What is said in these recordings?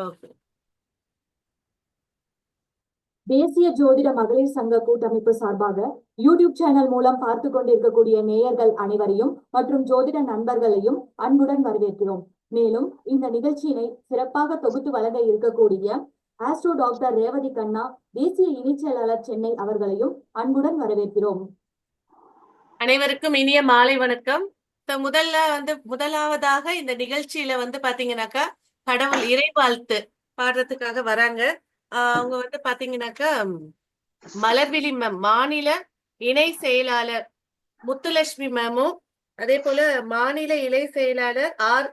Okay. தேசிய ஜோதிட மகளிர் சங்க கூட்டமைப்பு சார்பாக யூடியூப் சேனல் மூலம் பார்த்து கொண்டிருக்கக்கூடிய நேயர்கள் அனைவரையும் மற்றும் ஜோதிட நண்பர்களையும் அன்புடன் வரவேற்கிறோம். மேலும் இந்த நிகழ்ச்சியினை சிறப்பாக தொகுத்து வழங்க இருக்கக்கூடிய ஆஸ்ட்ரோ டாக்டர் ரேவதி கண்ணா, தேசிய இணைச் செயலாளர், சென்னை அவர்களையும் அன்புடன் வரவேற்கிறோம். அனைவருக்கும் இனிய மாலை வணக்கம். முதலாவதாக இந்த நிகழ்ச்சியில பாத்தீங்கன்னாக்கா கடவுள் இறைவாழ்த்து பாடுறதுக்காக வராங்க. அவங்க பாத்தீங்கன்னாக்கா மலர்விழி மேம், மாநில இணை செயலாளர் முத்துலட்சுமி மேமும், அதே போல மாநில இணை செயலாளர்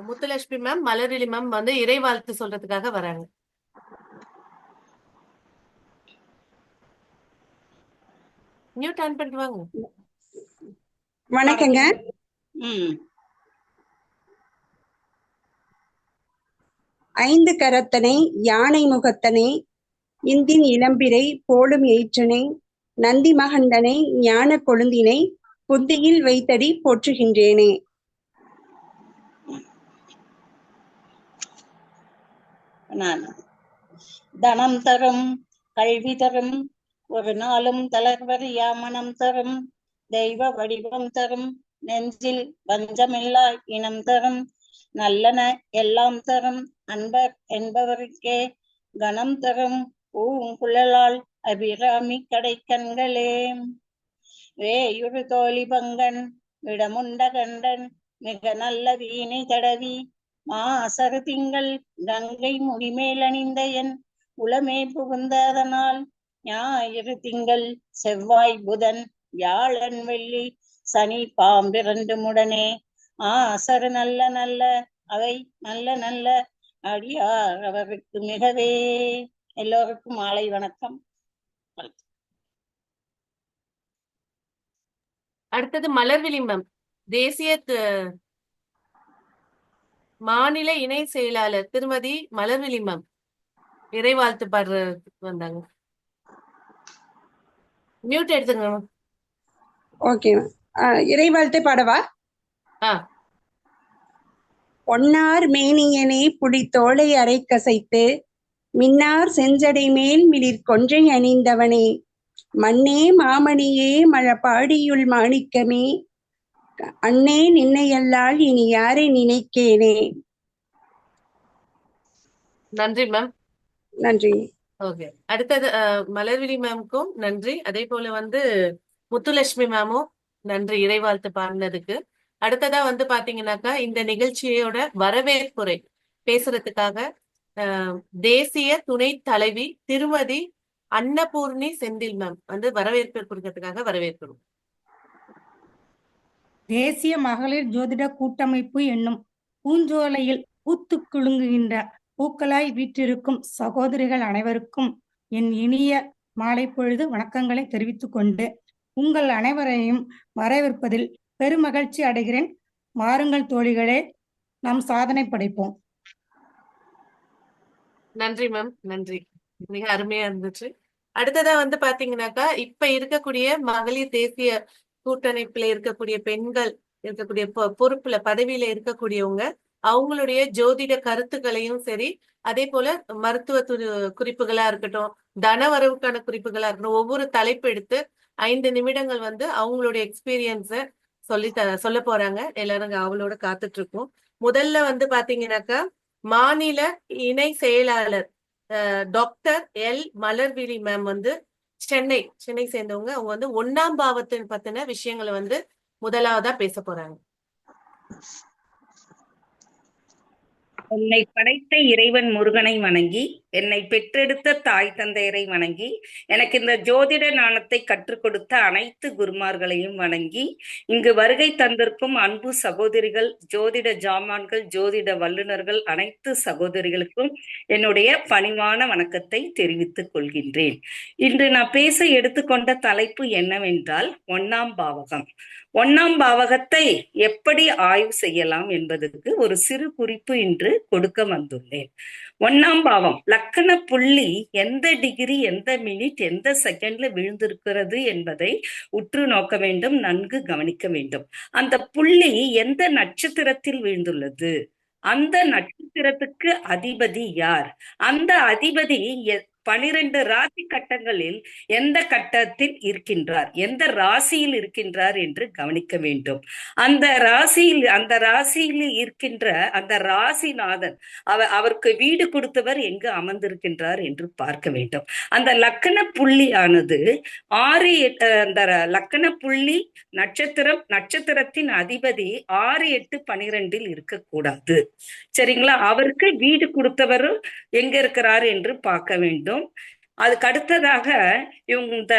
முத்துலட்சுமி மேம், மலர்விழி மேம் இறைவாழ்த்து சொல்றதுக்காக வராங்க. மியூட் ஆன் பண்ணிட்டு வாங்க. வணக்கங்க. ஐந்து கரத்தனை யானை முகத்தனை இந்தின் இளம்பிரை போலும் ஏற்றனை நந்தி மகந்தனை ஞான கொழுந்தினை புத்தியில் வைத்தடி போற்றுகின்றேனே. தனம் தரும், கல்வி தரும், ஒரு நாளும் தளர்வர் யாமனம் தரும், தெய்வ வடிவம் தரும், நெஞ்சில் வஞ்சமில்லா இனம் தரும், நல்லன எல்லாம் தரும், அன்பர் என்பவருக்கே கணம் தரும், பூங்குழலால் அபிராமி கடை கண்களே. வேயுறு தோழி பங்கன் விடமுண்ட கண்டன் மிக நல்ல வீணை தடவி மாசரு திங்கள் கங்கை முடிமேல் அணிந்த என் உளமே புகுந்ததனால் ஞாயிறு திங்கள் செவ்வாய் புதன் வியாழன் வெள்ளி சனி பாம்பிரண்டு முடனே ஆசரு நல்ல நல்ல அவை நல்ல நல்ல அடியார் அவருக்கு மிகவே. எல்லோருக்கும் மாலை வணக்கம். அடுத்தது மலர்விழி மேம், தேசிய மாநில இணை செயலாளர் திருமதி மலர்விழி மேம் இறைவாழ்த்து பாடுறதுக்கு வந்தாங்க. மியூட் எடுத்துங்க. ஓகே, இறைவாழ்த்து பாடவா? பொன்னார் மேனியனே புலி தோளை அரை கசைத்து மின்னார் செஞ்சடை மேல் மிளிர் கொன்றை அணிந்தவனே, மண்ணே மாமணியே மழபாடியுள் மாணிக்கமே, அண்ணே நின்னையல்லால் இனி யாரை நினைக்கேனே. நன்றி மேம். நன்றி. ஓகே, அடுத்தது மலர்விழி மேம்க்கும் நன்றி. அதே போல முத்துலட்சுமி மேமும் நன்றி இறைவாழ்த்து பாடினதுக்கு. அடுத்ததா பாத்தீங்கன்னாக்கா இந்த நிகழ்ச்சியோட வரவேற்புரை பேசுறதுக்காக தேசிய துணை தலைவி திருமதி அன்னபூர்ணி செந்தில் மேம் வரவேற்பு கொடுக்கறதுக்காக வரவேற்கிறோம். தேசிய மகளிர் ஜோதிட கூட்டமைப்பு என்னும் பூஞ்சோலையில் பூத்து குலுங்குகின்ற பூக்களாய் வீற்றிருக்கும் சகோதரிகள் அனைவருக்கும் என் இனிய மாலை பொழுது வணக்கங்களை தெரிவித்துக் கொண்டு உங்கள் அனைவரையும் வரவேற்பதில் பெருமகிழ்ச்சி அடைகிறேன். வாருங்கள் தோழிகளே, நாம் சாதனை படைப்போம். நன்றி மேம், நன்றி. மிக அருமையா இருந்துச்சு. அடுத்ததா பாத்தீங்கன்னாக்கா இப்ப இருக்கக்கூடிய மகளிர் தேசிய கூட்டமைப்புல இருக்கக்கூடிய பெண்கள் இருக்கக்கூடிய பொறுப்புல பதவியில இருக்கக்கூடியவங்க அவங்களுடைய ஜோதிட கருத்துக்களையும் சரி, அதே போல மருத்துவ குறிப்புகளா இருக்கட்டும், தனவரவுக்கான குறிப்புகளா இருக்கட்டும், ஒவ்வொரு தலைப்பு எடுத்து 5 நிமிடங்கள் அவங்களுடைய எக்ஸ்பீரியன்ஸ சொல்ல போறாங்க. எல்லாரும் அவளோட காத்துட்டு இருக்கோம். முதல்ல பாத்தீங்கன்னாக்கா மாநில இணை செயலாளர் doctor L Malarvizhi ma'am Chennai சேர்ந்தவங்க. அவங்க 1ஆம் பாவத்தின் பத்தின விஷயங்களை முதலாவதா பேச போறாங்க. என்னை படைத்த இறைவன் முருகனை வணங்கி, என்னை பெற்றெடுத்த தாய் தந்தையரை வணங்கி, எனக்கு இந்த ஜோதிட ஞானத்தை கற்றுக் கொடுத்த அனைத்து குருமார்களையும் வணங்கி, இங்கு வருகை தந்திருக்கும் அன்பு சகோதரிகள், ஜோதிட ஜாமான்கள், ஜோதிட வல்லுநர்கள், அனைத்து சகோதரிகளுக்கும் என்னுடைய பணிவான வணக்கத்தை தெரிவித்துக் கொள்கின்றேன். இன்று நான் பேச எடுத்துக்கொண்ட தலைப்பு என்னவென்றால் 1ஆம் பாவகம். 1ஆம் பாவகத்தை எப்படி ஆய்வு செய்யலாம் என்பதற்கு ஒரு சிறு குறிப்பு இன்று கொடுக்க வந்துள்ளேன். 1ஆம் பாவம் லக்கண புள்ளி எந்த டிகிரி, எந்த மினிட், எந்த செகண்ட்ல விழுந்திருக்கிறது என்பதை உற்று நோக்க வேண்டும், நன்கு கவனிக்க வேண்டும். அந்த புள்ளி எந்த நட்சத்திரத்தில் விழுந்துள்ளது, அந்த நட்சத்திரத்துக்கு அதிபதி யார்? அந்த அதிபதி 12 ராசி கட்டங்களில் எந்த கட்டத்தில் இருக்கின்றார், எந்த ராசியில் இருக்கின்றார் என்று கவனிக்க வேண்டும். அந்த ராசியில் இருக்கின்ற அந்த ராசிநாதன் அவருக்கு வீடு கொடுத்தவர் எங்கு அமர்ந்திருக்கின்றார் என்று பார்க்க வேண்டும். அந்த லக்கண புள்ளியானது 6 அந்த லக்கண புள்ளி நட்சத்திரத்தின் அதிபதி 6, 8, 12 இருக்கக்கூடாது. சரிங்களா? அவருக்கு வீடு கொடுத்தவரும் எங்க இருக்கிறாரு என்று பார்க்க வேண்டும். அதுக்கு அடுத்ததாக இவங்க இந்த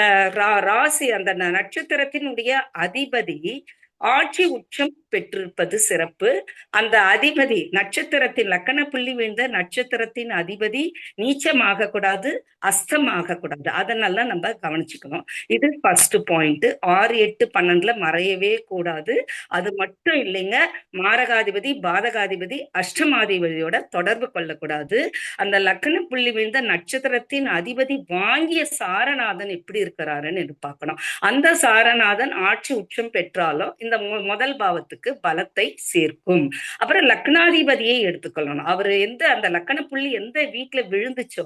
ராசி அந்த நட்சத்திரத்தினுடைய அதிபதி ஆட்சி உச்சம் பெற்றிருப்பது சிறப்பு. அந்த அதிபதி நட்சத்திரத்தின் லக்கண புள்ளி விழுந்த நட்சத்திரத்தின் அதிபதி நீச்சமாக கூடாது, அஸ்தமாக கூடாது. அதனால நம்ம கவனிச்சுக்கணும். இது ஃபர்ஸ்ட் பாயிண்ட். 6, 8, 12 மறையவே கூடாது. அது மட்டும் இல்லைங்க, மாரகாதிபதி, பாதகாதிபதி, அஷ்டமாதிபதியோட தொடர்பு கொள்ளக்கூடாது. அந்த லக்கண புள்ளி விழுந்த நட்சத்திரத்தின் அதிபதி வாங்கிய சாரநாதன் எப்படி இருக்கிறாருன்னு பார்க்கணும். அந்த சாரநாதன் ஆட்சி உச்சம் பெற்றாலும் இந்த முதல் பாவத்துக்கு பலத்தை சேர்க்கும். அப்புறம் லக்னாதிபதியை எடுத்துக்கொள்ளணும். அவரு அந்த லக்கண புள்ளி எந்த வீட்டுல விழுந்துச்சோ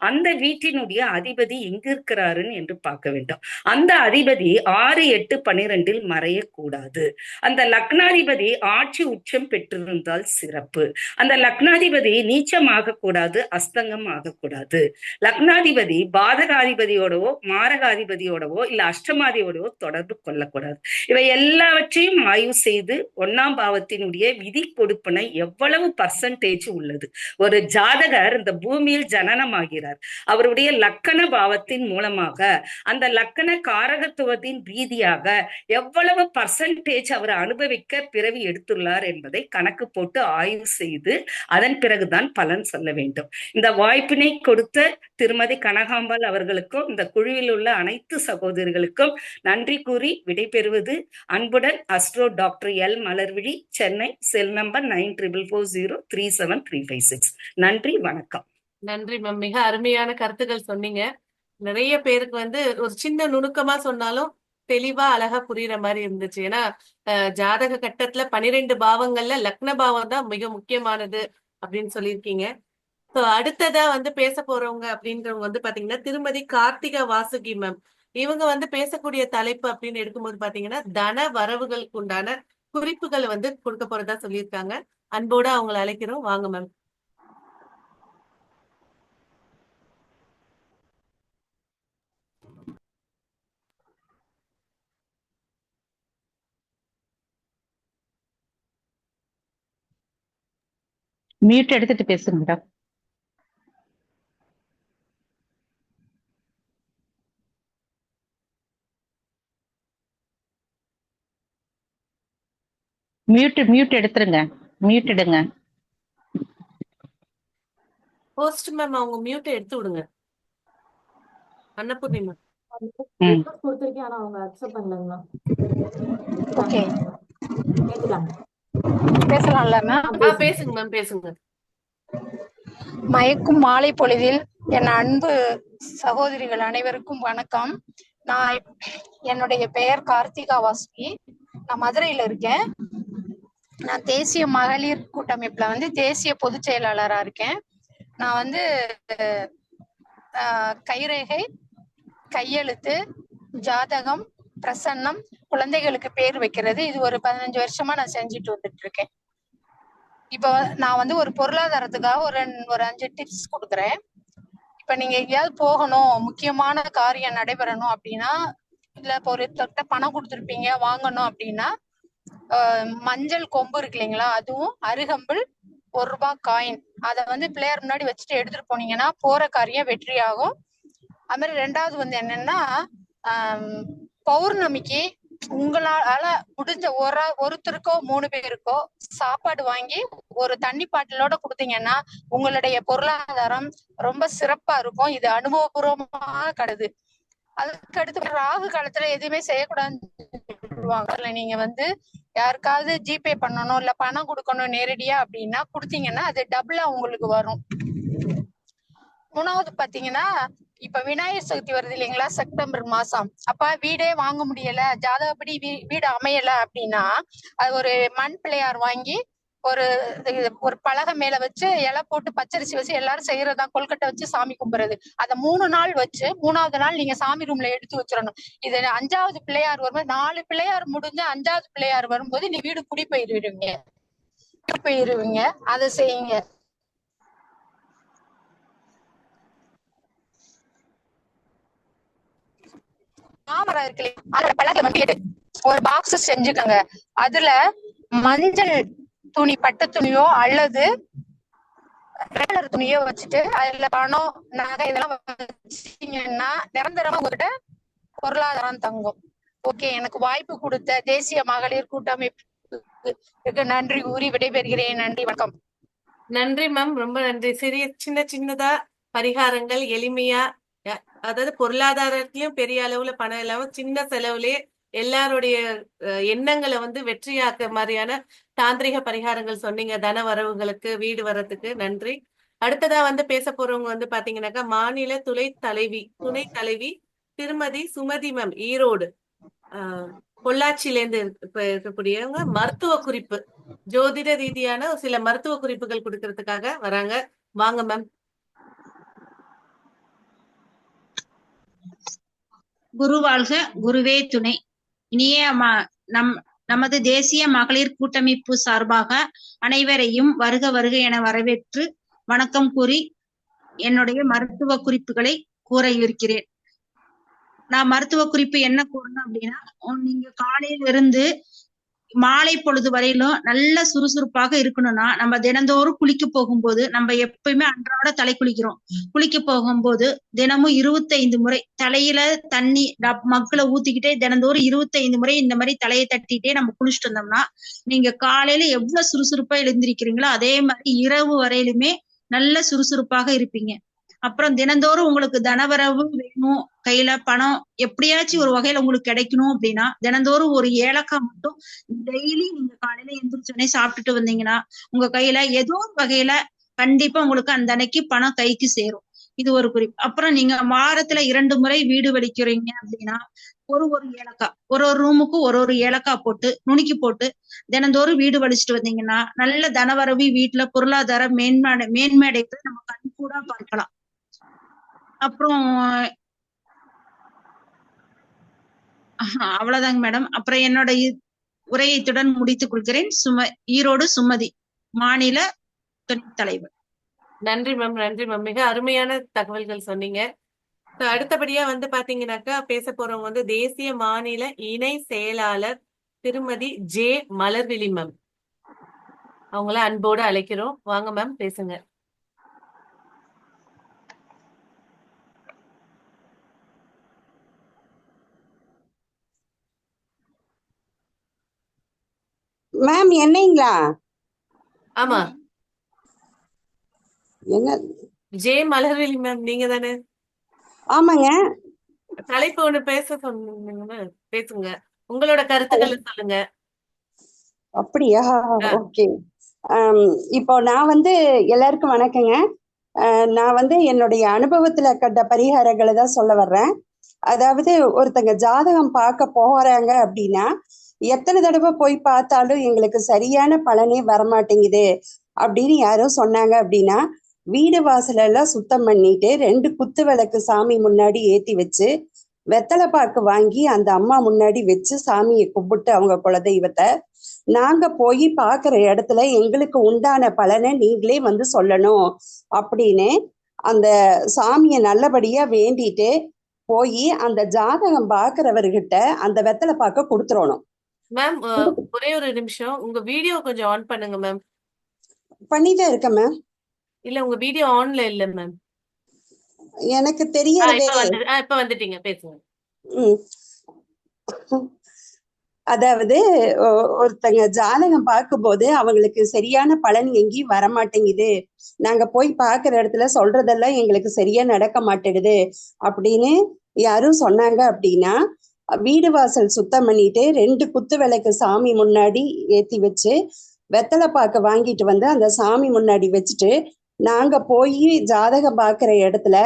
அந்த வீட்டினுடைய அதிபதி எங்க இருக்கிறாருன்னு என்று பார்க்க வேண்டும். அந்த அதிபதி 6, 8, 12 மறையக்கூடாது. அந்த லக்னாதிபதி ஆட்சி உச்சம் பெற்றிருந்தால் சிறப்பு. அந்த லக்னாதிபதி நீச்சமாக கூடாது, அஸ்தங்கம் ஆகக்கூடாது. லக்னாதிபதி பாதகாதிபதியோடவோ மாரகாதிபதியோடவோ இல்ல அஷ்டமாதியோடவோ தொடர்பு கொள்ளக்கூடாது. இவை எல்லாவற்றையும் ஆய்வு செய்து 1ஆம் பாவத்தினுடைய விதி கொடுப்பனை எவ்வளவு பர்சன்டேஜ் உள்ளது. ஒரு ஜாதகர் இந்த பூமியில் ஜனனமாகிறார். அவருடைய லக்கண பாவத்தின் மூலமாக அந்த லக்கண காரகத்துவத்தின் ரீதியாக எவ்வளவு பர்சன்டேஜ் அவர் அனுபவிக்க பிறவி எடுத்துள்ளார் என்பதை கணக்கு போட்டு ஆய்வு செய்து அதன் பிறகுதான் பலன் சொல்ல வேண்டும். இந்த வாய்ப்பினை கொடுத்த திருமதி கனகாம்பாள் அவர்களுக்கும் இந்த குழுவில் உள்ள அனைத்து சகோதரிகளுக்கும் நன்றி கூறி விடைபெறுவது அன்புடன் astro doctor L Malarvizhi, Chennai. Cell number 9444037356. நன்றி, வணக்கம். நன்றி மேம். மிக அருமையான கருத்துக்கள் சொன்னீங்க. நிறைய பேருக்கு ஒரு சின்ன நுணுக்கமா சொன்னாலும் தெளிவா அழகா புரியுற மாதிரி இருந்துச்சு. ஏன்னா ஜாதக கட்டத்துல 12 பாவங்கள்ல லக்ன பாவம் தான் மிக முக்கியமானது அப்படின்னு சொல்லியிருக்கீங்க. அடுத்ததா பேச போறவங்க அப்படின்றவங்க பாத்தீங்கன்னா திருமதி கார்த்திகா வாசுகி மேம். இவங்க பேசக்கூடிய தலைப்பு அப்படின்னு எடுக்கும்போது பாத்தீங்கன்னா தன வரவுகளுக்கு உண்டான குறிப்புகள் கொடுக்க போறதா சொல்லியிருக்காங்க. அன்போட அவங்களை அழைக்கிறோம். வாங்க மேம். மியூட் எடுத்துட்டு பேசுங்க மேடம். மியூட் எடுத்துருங்க. மியூட் எடுங்க. ஹோஸ்ட் மேம் அவங்க மியூட் எடுத்து விடுங்க. அன்னபூர்ணி மேம். கொடுத்திருக்கேன், ஆனா அவங்க அக்செப்ட் பண்ணலங்க. ஓகே, கேக்குதாங்க? பேசலாம்ல மேம்? பேசுங்க மேம், பேசுங்க. மயக்கும் மாலை பொழுதில் என் அன்பு சகோதரிகள் அனைவருக்கும் வணக்கம். என்னுடைய பெயர் கார்த்திகா வாசுகி. நான் மதுரையில இருக்கேன். நான் தேசிய மகளிர் கூட்டமைப்புல தேசிய பொதுச் செயலாளரா இருக்கேன். நான் கைரேகை, கையெழுத்து, ஜாதகம், பிரசன்னம், குழந்தைகளுக்கு பேர் வைக்கிறது, இது ஒரு 15 வருஷமா நான் செஞ்சுட்டு வந்துட்டு இருக்கேன். இப்போ நான் ஒரு பொருளாதாரத்துக்காக ஒரு 5 டிப்ஸ் கொடுக்குறேன். இப்ப நீங்க எங்கேயாவது போகணும், முக்கியமான காரியம் நடைபெறணும் அப்படின்னா, இல்ல இப்போ ஒரு தொட்ட பணம் கொடுத்துருப்பீங்க வாங்கணும் அப்படின்னா, மஞ்சள் கொம்பு இருக்கு இல்லைங்களா, அதுவும் அருகம்புல் 1 ரூபாய் காயின் அதை பிள்ளையார் முன்னாடி வச்சுட்டு எடுத்துட்டு போனீங்கன்னா போற காரியம் வெற்றி ஆகும். அது மாதிரி 2வது என்னன்னா, பௌர்ணமிக்கு உங்களால முடிஞ்ச ஒருத்தருக்கோ 3 பேருக்கோ சாப்பாடு வாங்கி ஒரு தண்ணி பாட்டிலோட கொடுத்தீங்கன்னா உங்களுடைய பொருளாதாரம் ரொம்ப சிறப்பா இருக்கும். இது அனுபவபூர்வமா கிடையாது. அதுக்கு அடுத்து ராகு காலத்துல எதுவுமே செய்யக்கூடாதுன்னு நீங்க யாருக்காவது ஜிபே பண்ணணும் இல்ல பணம் கொடுக்கணும் நேரடியா அப்படின்னா கொடுத்தீங்கன்னா அது டபுளா உங்களுக்கு வரும். 3வது பாத்தீங்கன்னா, இப்ப விநாயகர் சதுர்த்தி வருது இல்லைங்களா, செப்டம்பர் மாசம். அப்ப வீடே வாங்க முடியல, ஜாதகப்படி வீடு அமையல அப்படின்னா அது ஒரு மண் பிள்ளையார் வாங்கி ஒரு பலகை மேல வச்சு இலை போட்டு பச்சரிசி வச்சு எல்லாரும் செய்யறதுதான். கொல்கட்டை வச்சு சாமி கும்பிடுறது. அதை 3 நாள் வச்சு 3வது நாள் நீங்க சாமி ரூம்ல எடுத்து வச்சிடணும். இது 5வது பிள்ளையார் வரும்போது 4 பிள்ளையார் முடிஞ்சு 5வது பிள்ளையார் வரும்போது நீ வீடு குடி போயிருவீங்க. அதை செய்யுங்க. மாமரம் இருக்கு இல்லையா, அதுல பலகை வந்து ஒரு பாக்ஸ் செஞ்சுக்கோங்க. அதுல மஞ்சள் துணி, பட்டு துணியோ அல்லது கலர் துணியோ வச்சுட்டு அதுல பணம், நகை இதெல்லாம் வச்சீங்கன்னா நிரந்தரமா உங்ககிட்ட பொருளாதாரம் தங்கும். ஓகே, எனக்கு வாய்ப்பு கொடுத்த தேசிய மகளிர் கூட்டமைப்புக்கு நன்றி கூறி விடைபெறுகிறேன். நன்றி, வணக்கம். நன்றி மேம், ரொம்ப நன்றி. சின்னதா பரிகாரங்கள் எளிமையா, அதாவது பொருளாதாரத்திலயும் பெரிய அளவுல பணம் இல்லாம சின்ன செலவுலயே எல்லாருடைய எண்ணங்களை வந்து வெற்றியாக்க மாதிரியான தாந்திரிக பரிகாரங்கள் சொன்னீங்க. தன வரவுகளுக்கு, வீடு வர்றதுக்கு நன்றி. அடுத்ததா வந்து பேச போறவங்க வந்து பாத்தீங்கன்னாக்கா மாநில துணைத் தலைவி திருமதி சுமதி மேம், ஈரோடு பொள்ளாச்சியில இருந்து இருக்கக்கூடியவங்க. மருத்துவ குறிப்பு, ஜோதிட ரீதியான சில மருத்துவ குறிப்புகள் கொடுக்கறதுக்காக வராங்க. வாங்க மேம். குரு வாழ்க, குருவே துணை. இனிய நமது தேசிய மகளிர் கூட்டமைப்பு சார்பாக அனைவரையும் வருக வருக என வரவேற்று வணக்கம் கூறி என்னுடைய மருத்துவ குறிப்புகளை கூற இருக்கிறேன். நான் மருத்துவ குறிப்பு என்ன கூறணும் அப்படின்னா, நீங்க காலையில இருந்து மாலை பொழுது வரையிலும் நல்ல சுறுசுறுப்பாக இருக்கணும்னா, நம்ம தினந்தோறும் குளிக்க போகும்போது, நம்ம எப்பயுமே அன்றாட தலை குளிக்கிறோம். குளிக்க போகும்போது தினமும் 25 முறை தலையில தண்ணி மக்குல ஊத்திக்கிட்டே தினந்தோறும் 25 முறை இந்த மாதிரி தலையை தட்டிட்டே நம்ம குளிச்சுட்டு வந்தோம்னா, நீங்க காலையில எவ்வளவு சுறுசுறுப்பா எழுந்திருக்கிறீங்களோ அதே மாதிரி இரவு வரையிலுமே நல்ல சுறுசுறுப்பாக இருப்பீங்க. அப்புறம் தினந்தோறும் உங்களுக்கு தனவரவு வேணும், கையில பணம் எப்படியாச்சும் ஒரு வகையில உங்களுக்கு கிடைக்கணும் அப்படின்னா, தினந்தோறும் ஒரு ஏலக்காய் மட்டும் டெய்லி நீங்க காலையில எந்திரிச்சோடனே சாப்பிட்டுட்டு வந்தீங்கன்னா உங்க கையில ஏதோ ஒரு வகையில கண்டிப்பா உங்களுக்கு அந்த அன்னைக்கு பணம் கைக்கு சேரும். இது ஒரு குறிப்பு. அப்புறம் நீங்க வாரத்துல 2 முறை வீடு வலிக்கிறீங்க அப்படின்னா, ஒரு ஏலக்காய், ஒரு ரூமுக்கு ஒரு ஏலக்காய் போட்டு நுணுக்கி போட்டு தினந்தோறும் வீடு வலிச்சுட்டு வந்தீங்கன்னா நல்ல தனவரவு, வீட்டுல பொருளாதார மேன்மேடைகளை நம்ம கண்கூடா பார்க்கலாம். அப்புறம் அவ்வளவுதாங்க மேடம். அப்புறம் என்னோட உரையத்துடன் முடித்துக் கொள்கிறேன். ஈரோடு சுமதி, மாநில துணைத் தலைவர். நன்றி மேம், நன்றி மேம். மிக அருமையான தகவல்கள் சொன்னீங்க. அடுத்தபடியா வந்து பாத்தீங்கன்னாக்கா பேச போறவங்க வந்து தேசிய மாநில இணை செயலாளர் திருமதி ஜே மலர்விழி மேம். அவங்கள அன்போடு அழைக்கிறோம். வாங்க மேம், பேசுங்க. மேம் என்னங்களா? ஆமா, என்ன? ஜே மலர்விழி மேம், நீங்க தானே? ஆமாங்க. தலைப்பு ஒண்ணு பேச சொன்னீங்க, பேசுங்க. உங்களோட கருத்துக்களை சொல்லுங்க. அப்படியா? ஓகே. இப்போ நான் வந்து எல்லாருக்கும் வணக்கங்க. நான் வந்து என்னுடைய அனுபவத்துல கண்ட பரிகாரங்களை தான் சொல்ல வர்றேன். அதாவது ஒருத்தங்க ஜாதகம் பார்க்க போறாங்க அப்படின்னா, எத்தனை தடவை போய் பார்த்தாலும் எங்களுக்கு சரியான பலனே வரமாட்டேங்குது அப்படின்னு யாரும் சொன்னாங்க அப்படின்னா, வீடு வாசல் எல்லாம் சுத்தம் பண்ணிட்டு 2 குத்து விளக்கு சாமி முன்னாடி ஏத்தி வச்சு வெத்தலை பாக்கு வாங்கி அந்த அம்மா முன்னாடி வச்சு சாமியை கும்பிட்டு அவங்க குலதெய்வத்தை, நாங்க போய் பாக்குற இடத்துல எங்களுக்கு உண்டான பலனை நீங்களே வந்து சொல்லணும் அப்படின்னு அந்த சாமியை நல்லபடியா வேண்டிட்டு போய் அந்த ஜாதகம் பாக்குறவர்கிட்ட அந்த வெத்தலை பாக்க கொடுத்துடணும். மேம், ஒரே ஒரு நிமிஷம், உங்க வீடியோ கொஞ்சம் ஆன் பண்ணுங்க மேம். பண்ணிதான் இருக்கேன் மேம். இல்ல, உங்க வீடியோ ஆன்ல இல்ல மேம். எனக்கு தெரியறதே. இப்ப வந்துட்டீங்க, பேசுங்க. அதாவது ஒருத்தங்க ஜாதகம் பார்க்கும்போது அவங்களுக்கு சரியான பலன் எங்கேயும் வரமாட்டேங்குது, நாங்க போய் பாக்குற இடத்துல சொல்றதெல்லாம் எங்களுக்கு சரியா நடக்க மாட்டேங்குது அப்படின்னு யாரும் சொன்னாங்க அப்படின்னா, வீடு வாசல் சுத்தம் பண்ணிட்டு 2 குத்து விளக்கு சாமி முன்னாடி ஏத்தி வச்சு வெத்தலை பாக்க வாங்கிட்டு வந்து அந்த சாமி முன்னாடி வச்சுட்டு, நாங்க போய் ஜாதகம் பாக்குற இடத்துல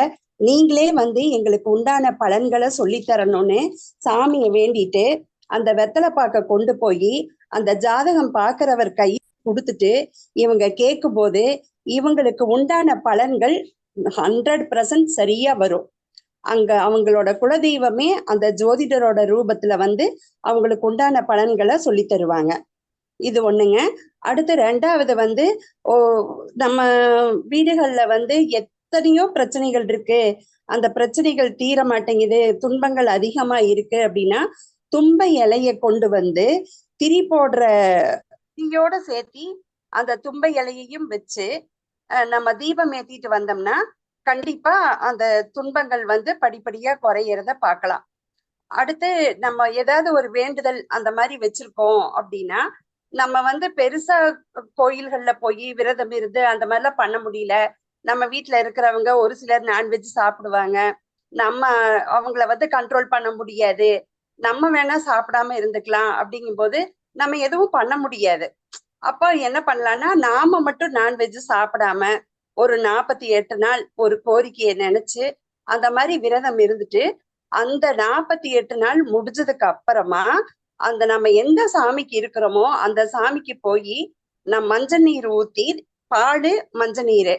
நீங்களே வந்து எங்களுக்கு உண்டான பலன்களை சொல்லி தரணும்னு சாமியை வேண்டிட்டு அந்த வெத்தலை பாக்க கொண்டு போய் அந்த ஜாதகம் பாக்குறவர் கை கொடுத்துட்டு இவங்க கேட்கும் போது இவங்களுக்கு உண்டான பலன்கள் 100% சரியா வரும். அங்க அவங்களோட குலதெய்வமே அந்த ஜோதிடரோட ரூபத்துல வந்து அவங்களுக்கு உண்டான பலன்களை சொல்லி தருவாங்க. இது ஒண்ணுங்க. அடுத்து ரெண்டாவது வந்து நம்ம வீடுகள்ல வந்து எத்தனையோ பிரச்சனைகள் இருக்கு, அந்த பிரச்சனைகள் தீர மாட்டேங்குது, துன்பங்கள் அதிகமா இருக்கு அப்படின்னா தும்ப இலைய கொண்டு வந்து திரி போடுற திரியோட சேர்த்தி அந்த தும்ப இலையையும் வச்சு நம்ம தீபம் ஏத்திட்டு வந்தோம்னா கண்டிப்பா அந்த துன்பங்கள் வந்து படிப்படியா குறையறத பார்க்கலாம். அடுத்து நம்ம ஏதாவது ஒரு வேண்டுதல் அந்த மாதிரி வச்சிருக்கோம் அப்படின்னா நம்ம வந்து பெருசா கோயில்கள்ல போய் விரதம் இருந்து அந்த மாதிரிலாம் பண்ண முடியல. நம்ம வீட்டுல இருக்கிறவங்க ஒரு சிலர் நான்வெஜ் சாப்பிடுவாங்க, நம்ம அவங்கள வந்து கண்ட்ரோல் பண்ண முடியாது, நம்ம வேணா சாப்பிடாம இருந்துக்கலாம். அப்படிங்கும் போது நம்ம எதுவும் பண்ண முடியாது. அப்போ என்ன பண்ணலாம்னா நாம மட்டும் நான்வெஜ் சாப்பிடாம ஒரு 48 நாள் ஒரு கோரிக்கையை நினைச்சு அந்த மாதிரி விரதம் இருந்துட்டு அந்த 48 நாள் முடிஞ்சதுக்கு அப்புறமா அந்த நம்ம எந்த சாமிக்கு இருக்கிறோமோ அந்த சாமிக்கு போய் நம்ம மஞ்சள் நீர் ஊத்தி பாடு மஞ்சள் நீர்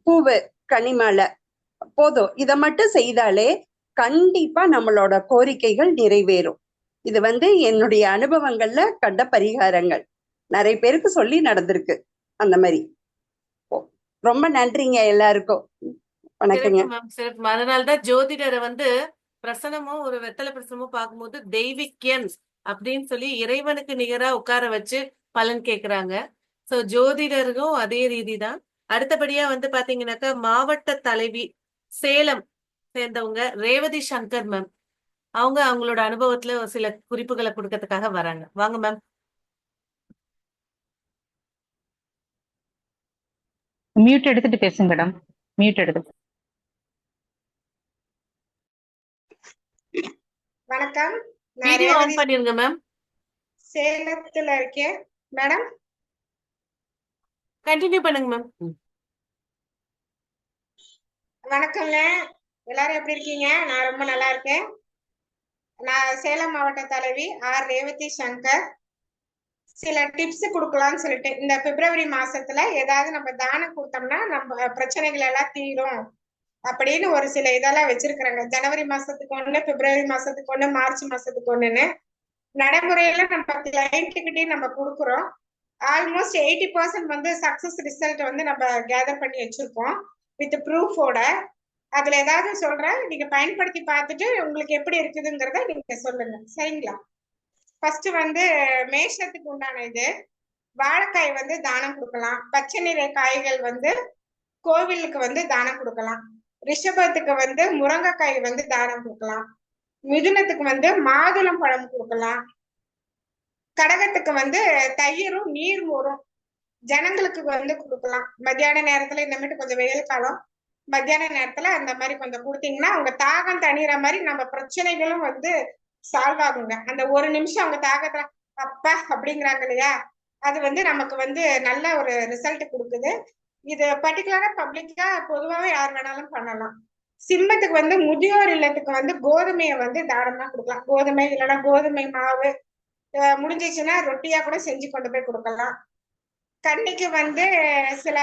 பூவு கனிமலை போதும், இதை மட்டும் செய்தாலே கண்டிப்பா நம்மளோட கோரிக்கைகள் நிறைவேறும். இது வந்து என்னுடைய அனுபவங்கள்ல கண்ட பரிகாரங்கள், நிறைய பேருக்கு சொல்லி நடந்திருக்கு. அந்த மாதிரி ரொம்ப நன்றிங்க எல்லாருக்கும். வணக்கங்க. சிறப்பு மேம், சிறப்பு. அதனாலதான் ஜோதிடரை வந்து பிரசனமோ ஒரு வெத்தலை பிரசனமோ பார்க்கும்போது தெய்வீக்கியன் அப்படின்னு சொல்லி இறைவனுக்கு நிகரா உட்கார வச்சு பலன் கேக்குறாங்க. சோ ஜோதிடருக்கும் அதே ரீதி தான். அடுத்தபடியா வந்து பாத்தீங்கன்னாக்கா மாவட்ட தலைவி சேலம் சேர்ந்தவங்க ரேவதி சங்கர் மேம், அவங்க அவங்களோட அனுபவத்துல ஒரு சில குறிப்புகளை கொடுக்கறதுக்காக வராங்க. வாங்க மேம். மியூட் எடுத்துட்டு பேசுங்க மேடம். மியூட் எடுத்து. வணக்கம், நான் வீடியோ ஆன் ரேவதி பண்ணிருங்க மேம். சேலத்துல இருக்கேன் மேடம். கண்டினியூ பண்ணுங்க மேம். வணக்கங்க, எல்லாரும் எப்படி இருக்கீங்க? நான் ரொம்ப நல்லா இருக்கேன். நான் சேலம் மாவட்ட தலைவி ஆர் ரேவதி சங்கர். சில டிப்ஸ் கொடுக்கலாம்னு சொல்லிட்டு இந்த பிப்ரவரி மாசத்துல ஏதாவது நம்ம தானம் கொடுத்தோம்னா நம்ம பிரச்சனைகள் எல்லாம் தீரும் அப்படின்னு ஒரு சில இதெல்லாம் வச்சிருக்கிறாங்க. ஜனவரி மாசத்துக்கு ஒண்ணு, பிப்ரவரி மாசத்துக்கு ஒண்ணு, மார்ச் மாசத்துக்கு ஒண்ணுன்னு நடைமுறையில நம்ம கிளைண்ட்டுக்கிட்டே நம்ம கொடுக்குறோம். ஆல்மோஸ்ட் 80% வந்து சக்சஸ் ரிசல்ட் வந்து நம்ம கேதர் பண்ணி வச்சிருக்கோம் வித் ப்ரூஃபோட. அதுல ஏதாவது சொல்றேன், நீங்க பயன்படுத்தி பார்த்துட்டு உங்களுக்கு எப்படி இருக்குதுங்கிறத நீங்க சொல்லுங்க, சரிங்களா? ஃபர்ஸ்ட் வந்து மேஷத்துக்கு உண்டான இது வாழைக்காய் வந்து தானம் கொடுக்கலாம். பச்சை நிற காய்கள் வந்து கோவிலுக்கு வந்து தானம் கொடுக்கலாம். ரிஷபத்துக்கு வந்து முருங்கைக்காய் வந்து தானம் கொடுக்கலாம். மிதுனத்துக்கு வந்து மாதுளம் பழம் கொடுக்கலாம். கடகத்துக்கு வந்து தயிரும் நீர்மோரும் ஜனங்களுக்கு வந்து கொடுக்கலாம். மத்தியான நேரத்துல இந்த மாதிரி கொஞ்சம் வெயில் காலம், மத்தியான நேரத்துல அந்த மாதிரி கொஞ்சம் கொடுத்தீங்கன்னா அவங்க தாகம் தணிகிற மாதிரி நம்ம பிரச்சனைகளும் வந்து சால்வ் ஆகுங்க. அந்த ஒரு நிமிஷம் அவங்க தாகத்துல அப்பா அப்படிங்கிறாங்க இல்லையா, அது வந்து நமக்கு வந்து நல்ல ஒரு ரிசல்ட் கொடுக்குது. இது பர்டிகுலரா பப்ளிக்கா பொதுவாகவே யார் வேணாலும் பண்ணலாம். சிம்மத்துக்கு வந்து முதியோர் இல்லத்துக்கு வந்து கோதுமையை வந்து தானமா கொடுக்கலாம். கோதுமை இல்லைன்னா கோதுமை மாவு, முடிஞ்சிச்சுன்னா ரொட்டியா கூட செஞ்சு கொண்டு போய் கொடுக்கலாம். கன்னிக்கு வந்து சில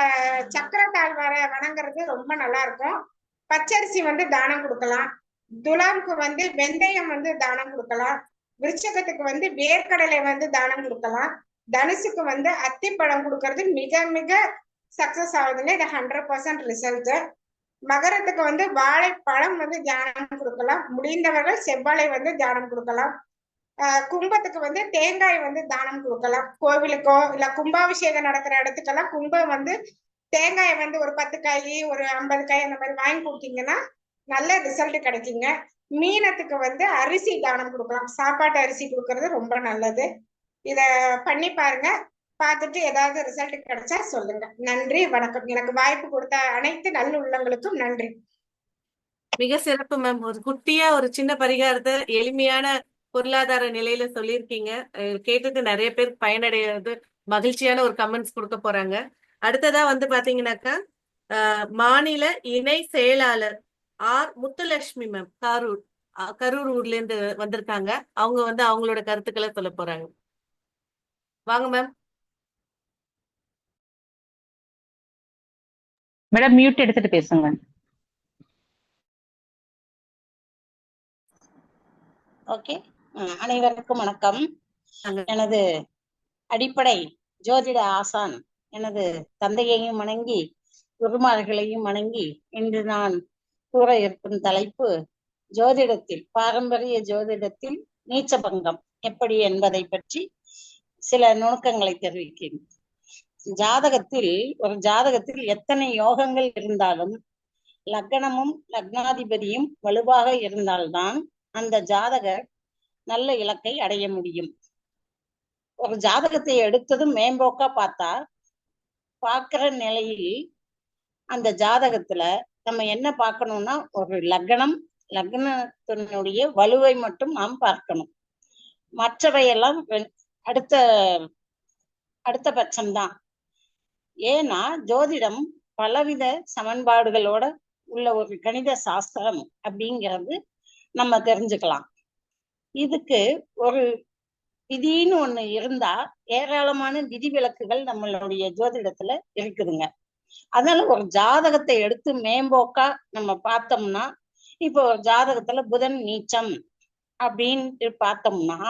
சக்கர தாழ்வார வணங்குறது ரொம்ப நல்லா இருக்கும். பச்சரிசி வந்து தானம் கொடுக்கலாம். துலாமுக்கு வந்து வெந்தயம் வந்து தானம் கொடுக்கலாம். விருச்சகத்துக்கு வந்து வேர்க்கடலை வந்து தானம் கொடுக்கலாம். தனுசுக்கு வந்து அத்திப்பழம் கொடுக்கறது மிக மிக சக்சஸ் ஆகுதுங்க. இது 100% ரிசல்ட். மகரத்துக்கு வந்து வாழைப்பழம் வந்து தானம் கொடுக்கலாம். முடிந்தவர்கள் செவ்வாழை வந்து தானம் கொடுக்கலாம். கும்பத்துக்கு வந்து தேங்காய் வந்து தானம் கொடுக்கலாம். கோவிலுக்கோ இல்ல கும்பாபிஷேகம் நடக்கிற இடத்துக்கெல்லாம் கும்பம் வந்து தேங்காயை வந்து ஒரு 10 காய் ஒரு 50 காய் அந்த மாதிரி வாங்கி கொடுத்தீங்கன்னா நல்ல ரிசல்ட் கிடைக்குங்க. மீனத்துக்கு வந்து அரிசி தானம் கொடுக்கலாம். சாப்பாட்டு அரிசி கொடுக்கறது ரொம்ப நல்லது. இத பண்ணி பாருங்க, பார்த்துட்டு ஏதாவது ரிசல்ட் கிடைச்சா சொல்லுங்க. நன்றி, வணக்கம். எனக்கு வாய்ப்பு கொடுத்த அனைத்து நல்ல உள்ளங்களுக்கும் நன்றி. மிக சிறப்பு மேம். ஒரு குட்டியா ஒரு சின்ன பரிகாரத்தை எளிமையான பொருளாதார நிலையில சொல்லியிருக்கீங்க. கேட்டுட்டு நிறைய பேர் பயனடைகிறது மகிழ்ச்சியான ஒரு கமெண்ட்ஸ் கொடுக்க போறாங்க. அடுத்ததா வந்து பாத்தீங்கன்னாக்கா மாநில இணை செயலாளர் ஆர் முத்துலட்சுமி மேம் கரூர் ஊர்ல இருந்து வந்திருக்காங்க. அவங்க வந்து அவங்களோட கருத்துக்களை சொல்ல போறாங்க. வாங்க மேம். மேடம் மியூட் எடுத்துட்டு பேசுங்க. ஓகே. அனைவருக்கும் வணக்கம். அங்க எனது அடிப்படை ஜோதிட ஆசான் எனது தந்தையையும் வணங்கி குருமார்களையும் வணங்கி இன்று நான் கூற இருக்கும் தலைப்பு ஜோதிடத்தில் பாரம்பரிய ஜோதிடத்தில் நீச்சபங்கம் எப்படி என்பதை பற்றி சில நுணுக்கங்களை தெரிவிக்கிறேன். ஒரு ஜாதகத்தில் எத்தனை யோகங்கள் இருந்தாலும் லக்னமும் லக்னாதிபதியும் வலுவாக இருந்தால்தான் அந்த ஜாதகர் நல்ல இலக்கை அடைய முடியும். ஒரு ஜாதகத்தை எடுத்ததும் மேம்போக்கா பார்த்தா பார்க்கிற நிலையில் அந்த ஜாதகத்துல நம்ம என்ன பார்க்கணும்னா ஒரு லக்னத்தினுடைய வலுவை மட்டும் நாம் பார்க்கணும். மற்றவையெல்லாம் அடுத்த பட்சம்தான். ஏன்னா ஜோதிடம் பலவித சமன்பாடுகளோட உள்ள ஒரு கணித சாஸ்திரம் அப்படிங்கிறது நம்ம தெரிஞ்சுக்கலாம். இதுக்கு ஒரு விதின்னு ஒண்ணு இருந்தா ஏராளமான விதிவிலக்குகள் நம்மளுடைய ஜோதிடத்துல இருக்குதுங்க. அதனால ஒரு ஜாதகத்தை எடுத்து மேம்போக்கா நம்ம பார்த்தோம்னா, இப்போ ஒரு ஜாதகத்துல புதன் நீச்சம் அப்படின்ட்டு பார்த்தோம்னா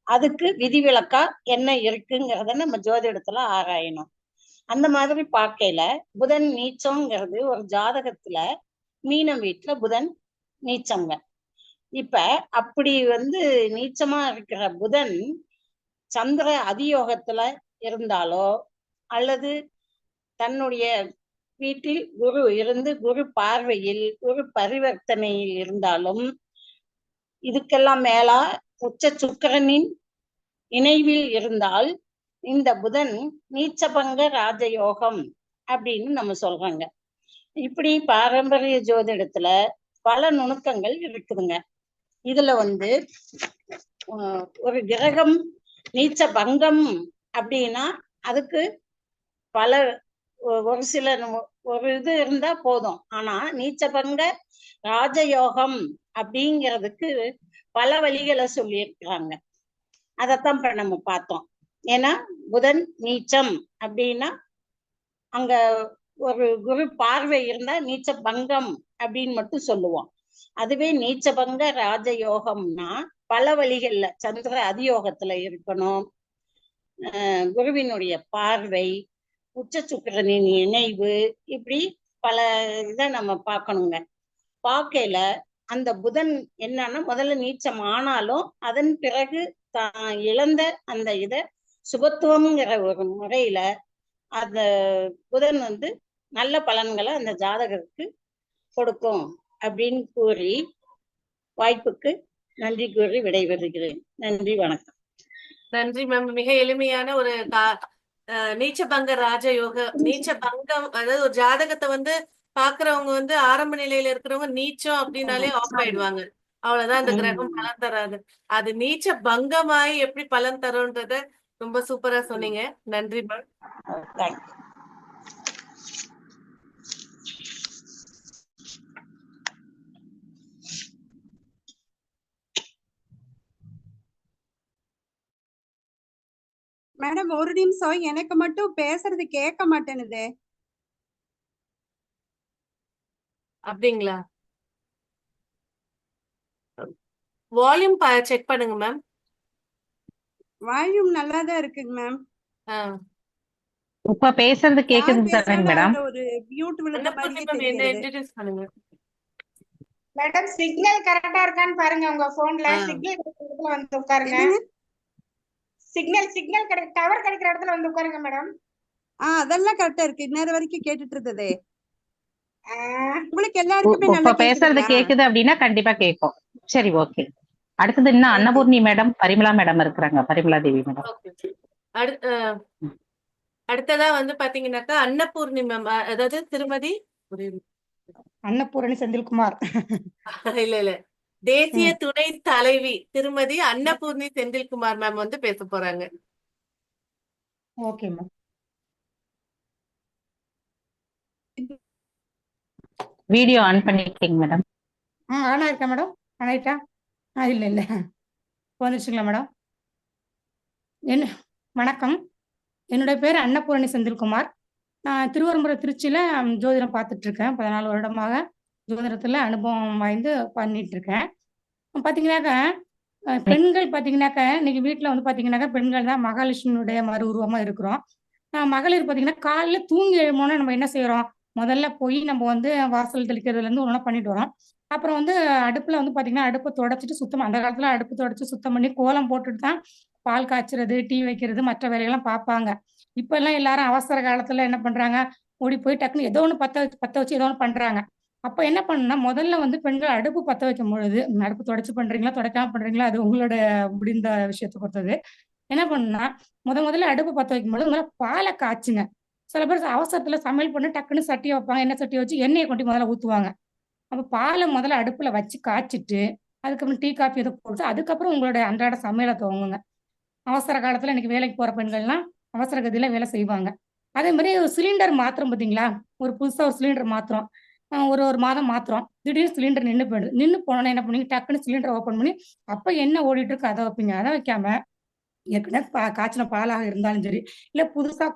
அதுக்கு விதிவிலக்கா என்ன இருக்குங்கிறத நம்ம ஜோதிடத்துல ஆராயணும். அந்த மாதிரி பார்க்கையில புதன் நீச்சம்ங்கிறது ஒரு ஜாதகத்துல மீனம் வீட்டுல புதன் நீச்சங்க. இப்ப அப்படி நீச்சமா இருக்கிற புதன் சந்திர அதியோகத்துல இருந்தாலோ அல்லது தன்னுடைய வீட்டில் குரு இருந்து குரு பார்வையில் குரு பரிவர்த்தனையில் இருந்தாலும் இதுக்கெல்லாம் மேலா உச்ச சுக்கிரனின் இணைவில் இருந்தால் இந்த புதன் நீச்சபங்க ராஜயோகம் அப்படின்னு நம்ம சொல்றாங்க. இப்படி பாரம்பரிய ஜோதிடத்துல பல நுணுக்கங்கள் இருக்குதுங்க. இதுல ஒரு கிரகம் நீச்ச பங்கம் அப்படின்னா அதுக்கு பல ஒரு சில ஒரு இது இருந்தா போதும். ஆனா நீச்சபங்க ராஜயோகம் அப்படிங்கிறதுக்கு பல வழிகளை சொல்லியிருக்கிறாங்க. அதத்தான் இப்ப நம்ம பார்த்தோம். ஏன்னா புதன் நீச்சம் அப்படின்னா அங்க ஒரு குரு பார்வை இருந்தா நீச்ச பங்கம் அப்படின்னு மட்டும் சொல்லுவோம். அதுவே நீச்சபங்க ராஜயோகம்னா பல வழிகள்ல சந்திர அதியோகத்துல இருக்கணும், குருவினுடைய பார்வை, உச்ச சுக்கிரனின் இணைவு, இப்படி பல இதை நம்ம பார்க்கணுங்க. பார்க்கையில அந்த புதன் என்னன்னா முதல்ல நீச்சம் ஆனாலும் அதன் பிறகு தான் இழந்த அந்த இத சுபத்துவம்ங்கிற ஒரு முறையில அந்த புதன் நல்ல பலன்களை அந்த ஜாதகருக்கு கொடுக்கும் அப்படின்னு கூறி வாய்ப்புக்கு நன்றி கூறி விடைபெறுகிறேன். நன்றி, வணக்கம். நன்றி மேம். மிக எளிமையான ஒரு நீச்சபங்க ராஜயோக நீச்சபங்கம், அதாவது ஒரு ஜாதகத்தை பாக்குறவங்க ஆரம்ப நிலையில இருக்கிறவங்க நீச்சம் அப்படின்னாலே ஆஃப் ஆயிடுவாங்க. அவ்வளவுதான், அந்த கிரகம் பலன் தராது. அது நீச்ச பங்கமாயி எப்படி பலன் தரும்ன்றத ரொம்ப சூப்பரா சொன்னீங்க. நன்றி மேம். மேடம் ஒரு நிமிஷம், எனக்கு மட்டும் பேசுறது கேட்க மாட்டேனுது. அப்படிங்களா? வால்யூம் செக் பண்ணுங்க மேம். வால்யூம் நல்லாதான் இருக்குங்க மேம். இப்ப பேசுறது கேக்குது மேடம். ஒரு மியூட் விழுந்த மாதிரி இன்ட்ரோடியூஸ் பண்ணுங்க மேடம். சிக்னல் கரெக்டா இருக்கான்னு பாருங்க உங்க போன்ல. சிக்னல் கிடைக்கிற இடத்துல வந்து உட்காருங்க. சிக்னல் டவர் கிடைக்கிற இடத்துல வந்து உட்காருங்க மேடம். அதெல்லாம் கரெக்டா இருக்கு. இன்னொரு வரைக்கும் கேட்டுட்டு இருந்ததே. உங்களுக்கு எல்லாருக்குமே இப்ப நல்லா பேசுறது கேக்குது அப்படின்னா கண்டிப்பா கேட்கும். சரி, ஓகே. அடுத்தது இன்னும் அன்னபூர்ணி மேடம், பரிமளா மேடம் இருக்கிறாங்க. பரிமளா தேவி மேடம். அடுத்ததா பாத்தீங்கன்னாக்கா அன்னபூர்ணி மேம், அதாவது திருமதி அன்னபூரணி செந்தில்குமார். இல்ல தேசிய துணை தலைவி திருமதி அன்னபூர்ணி செந்தில்குமார் மேம் பேச போறாங்க. Okay ma'am. வீடியோ ஆன் பண்ணிருக்கீங்க மேடம்? ஆனா இருக்கா மேடம்? ஆனாயிட்டா? இல்ல வந்துருச்சுங்களா மேடம்? வணக்கம், என்னுடைய பேர் அன்னபூரணி செந்தில்குமார். நான் திருவரம்புரம் திருச்சியில ஜோதிடம் பார்த்துட்டு இருக்கேன். 14 வருடமாக ஜோதிடத்துல அனுபவம் வாய்ந்து பண்ணிட்டு இருக்கேன். பாத்தீங்கன்னாக்கா பெண்கள் பாத்தீங்கன்னாக்கா இன்னைக்கு வீட்டுல வந்து பாத்தீங்கன்னாக்கா பெண்கள் தான் மகாலட்சுமியுடைய மறு உருவமா இருக்கிறோம். மகளிர் பாத்தீங்கன்னா காலையில தூங்கி எழுமோன்னா நம்ம என்ன செய்யறோம், முதல்ல போய் நம்ம வந்து வாசல் தெளிக்கிறதுல இருந்து ஒண்ணா பண்ணிட்டு வரோம். அப்புறம் வந்து அடுப்புல வந்து பாத்தீங்கன்னா அடுப்பை தொடச்சிட்டு சுத்தம், அந்த காலத்துல அடுப்பு தொடச்சு சுத்தம் பண்ணி கோலம் போட்டுட்டு தான் பால் காய்ச்சறது, டீ வைக்கிறது, மற்ற வேலைகள்லாம் பார்ப்பாங்க. இப்ப எல்லாம் எல்லாரும் அவசர காலத்துல என்ன பண்றாங்க, ஓடி போய் டக்குன்னு ஏதோ ஒண்ணு பத்த வச்சு ஏதோ ஒண்ணு பண்றாங்க. அப்ப என்ன பண்ணுன்னா முதல்ல வந்து பெண்கள் அடுப்பு பத்த வைக்கும் பொழுது, அடுப்பு தொடச்சு பண்றீங்களா தொடக்காம பண்றீங்களா அது உங்களோட முடிந்த விஷயத்தை பொறுத்தது. என்ன பண்ணுன்னா முதல்ல அடுப்பு பத்த வைக்கும் பொழுது முதல்ல பாலை காய்ச்சுங்க. சில பேர் அவசரத்துல சமையல் பண்ணி டக்குன்னு சட்டியை வைப்பாங்க, எண்ணெய் சட்டியை வச்சு எண்ணெயை கொண்டு முதல்ல ஊத்துவாங்க. அப்ப பாலை முதல்ல அடுப்புல வச்சு காய்ச்சிட்டு அதுக்கப்புறம் டீ காஃபி இதை போட்டு அதுக்கப்புறம் உங்களுடைய அன்றாட சமையலை துவங்குங்க. அவசர காலத்துல இன்னைக்கு வேலைக்கு போற பெண்கள்லாம் அவசர கதியில வேலை செய்வாங்க. அதே மாதிரி சிலிண்டர் மாத்திரம் பார்த்தீங்களா, ஒரு புதுசா ஒரு சிலிண்டர் மாத்திரம் ஒரு மாதம் மாத்திரம் திடீர்னு சிலிண்டர் நின்று போயிடுது. நின்று போனோன்னா என்ன பண்ணீங்க, டக்குன்னு சிலிண்டர் ஓப்பன் பண்ணி அப்ப என்ன ஓடிட்டு இருக்கு அதை வைப்பீங்க. அதை வைக்காம ஏற்கனவே காய்ச்சின பாலாக இருந்தாலும் சரி, இல்ல புதுசா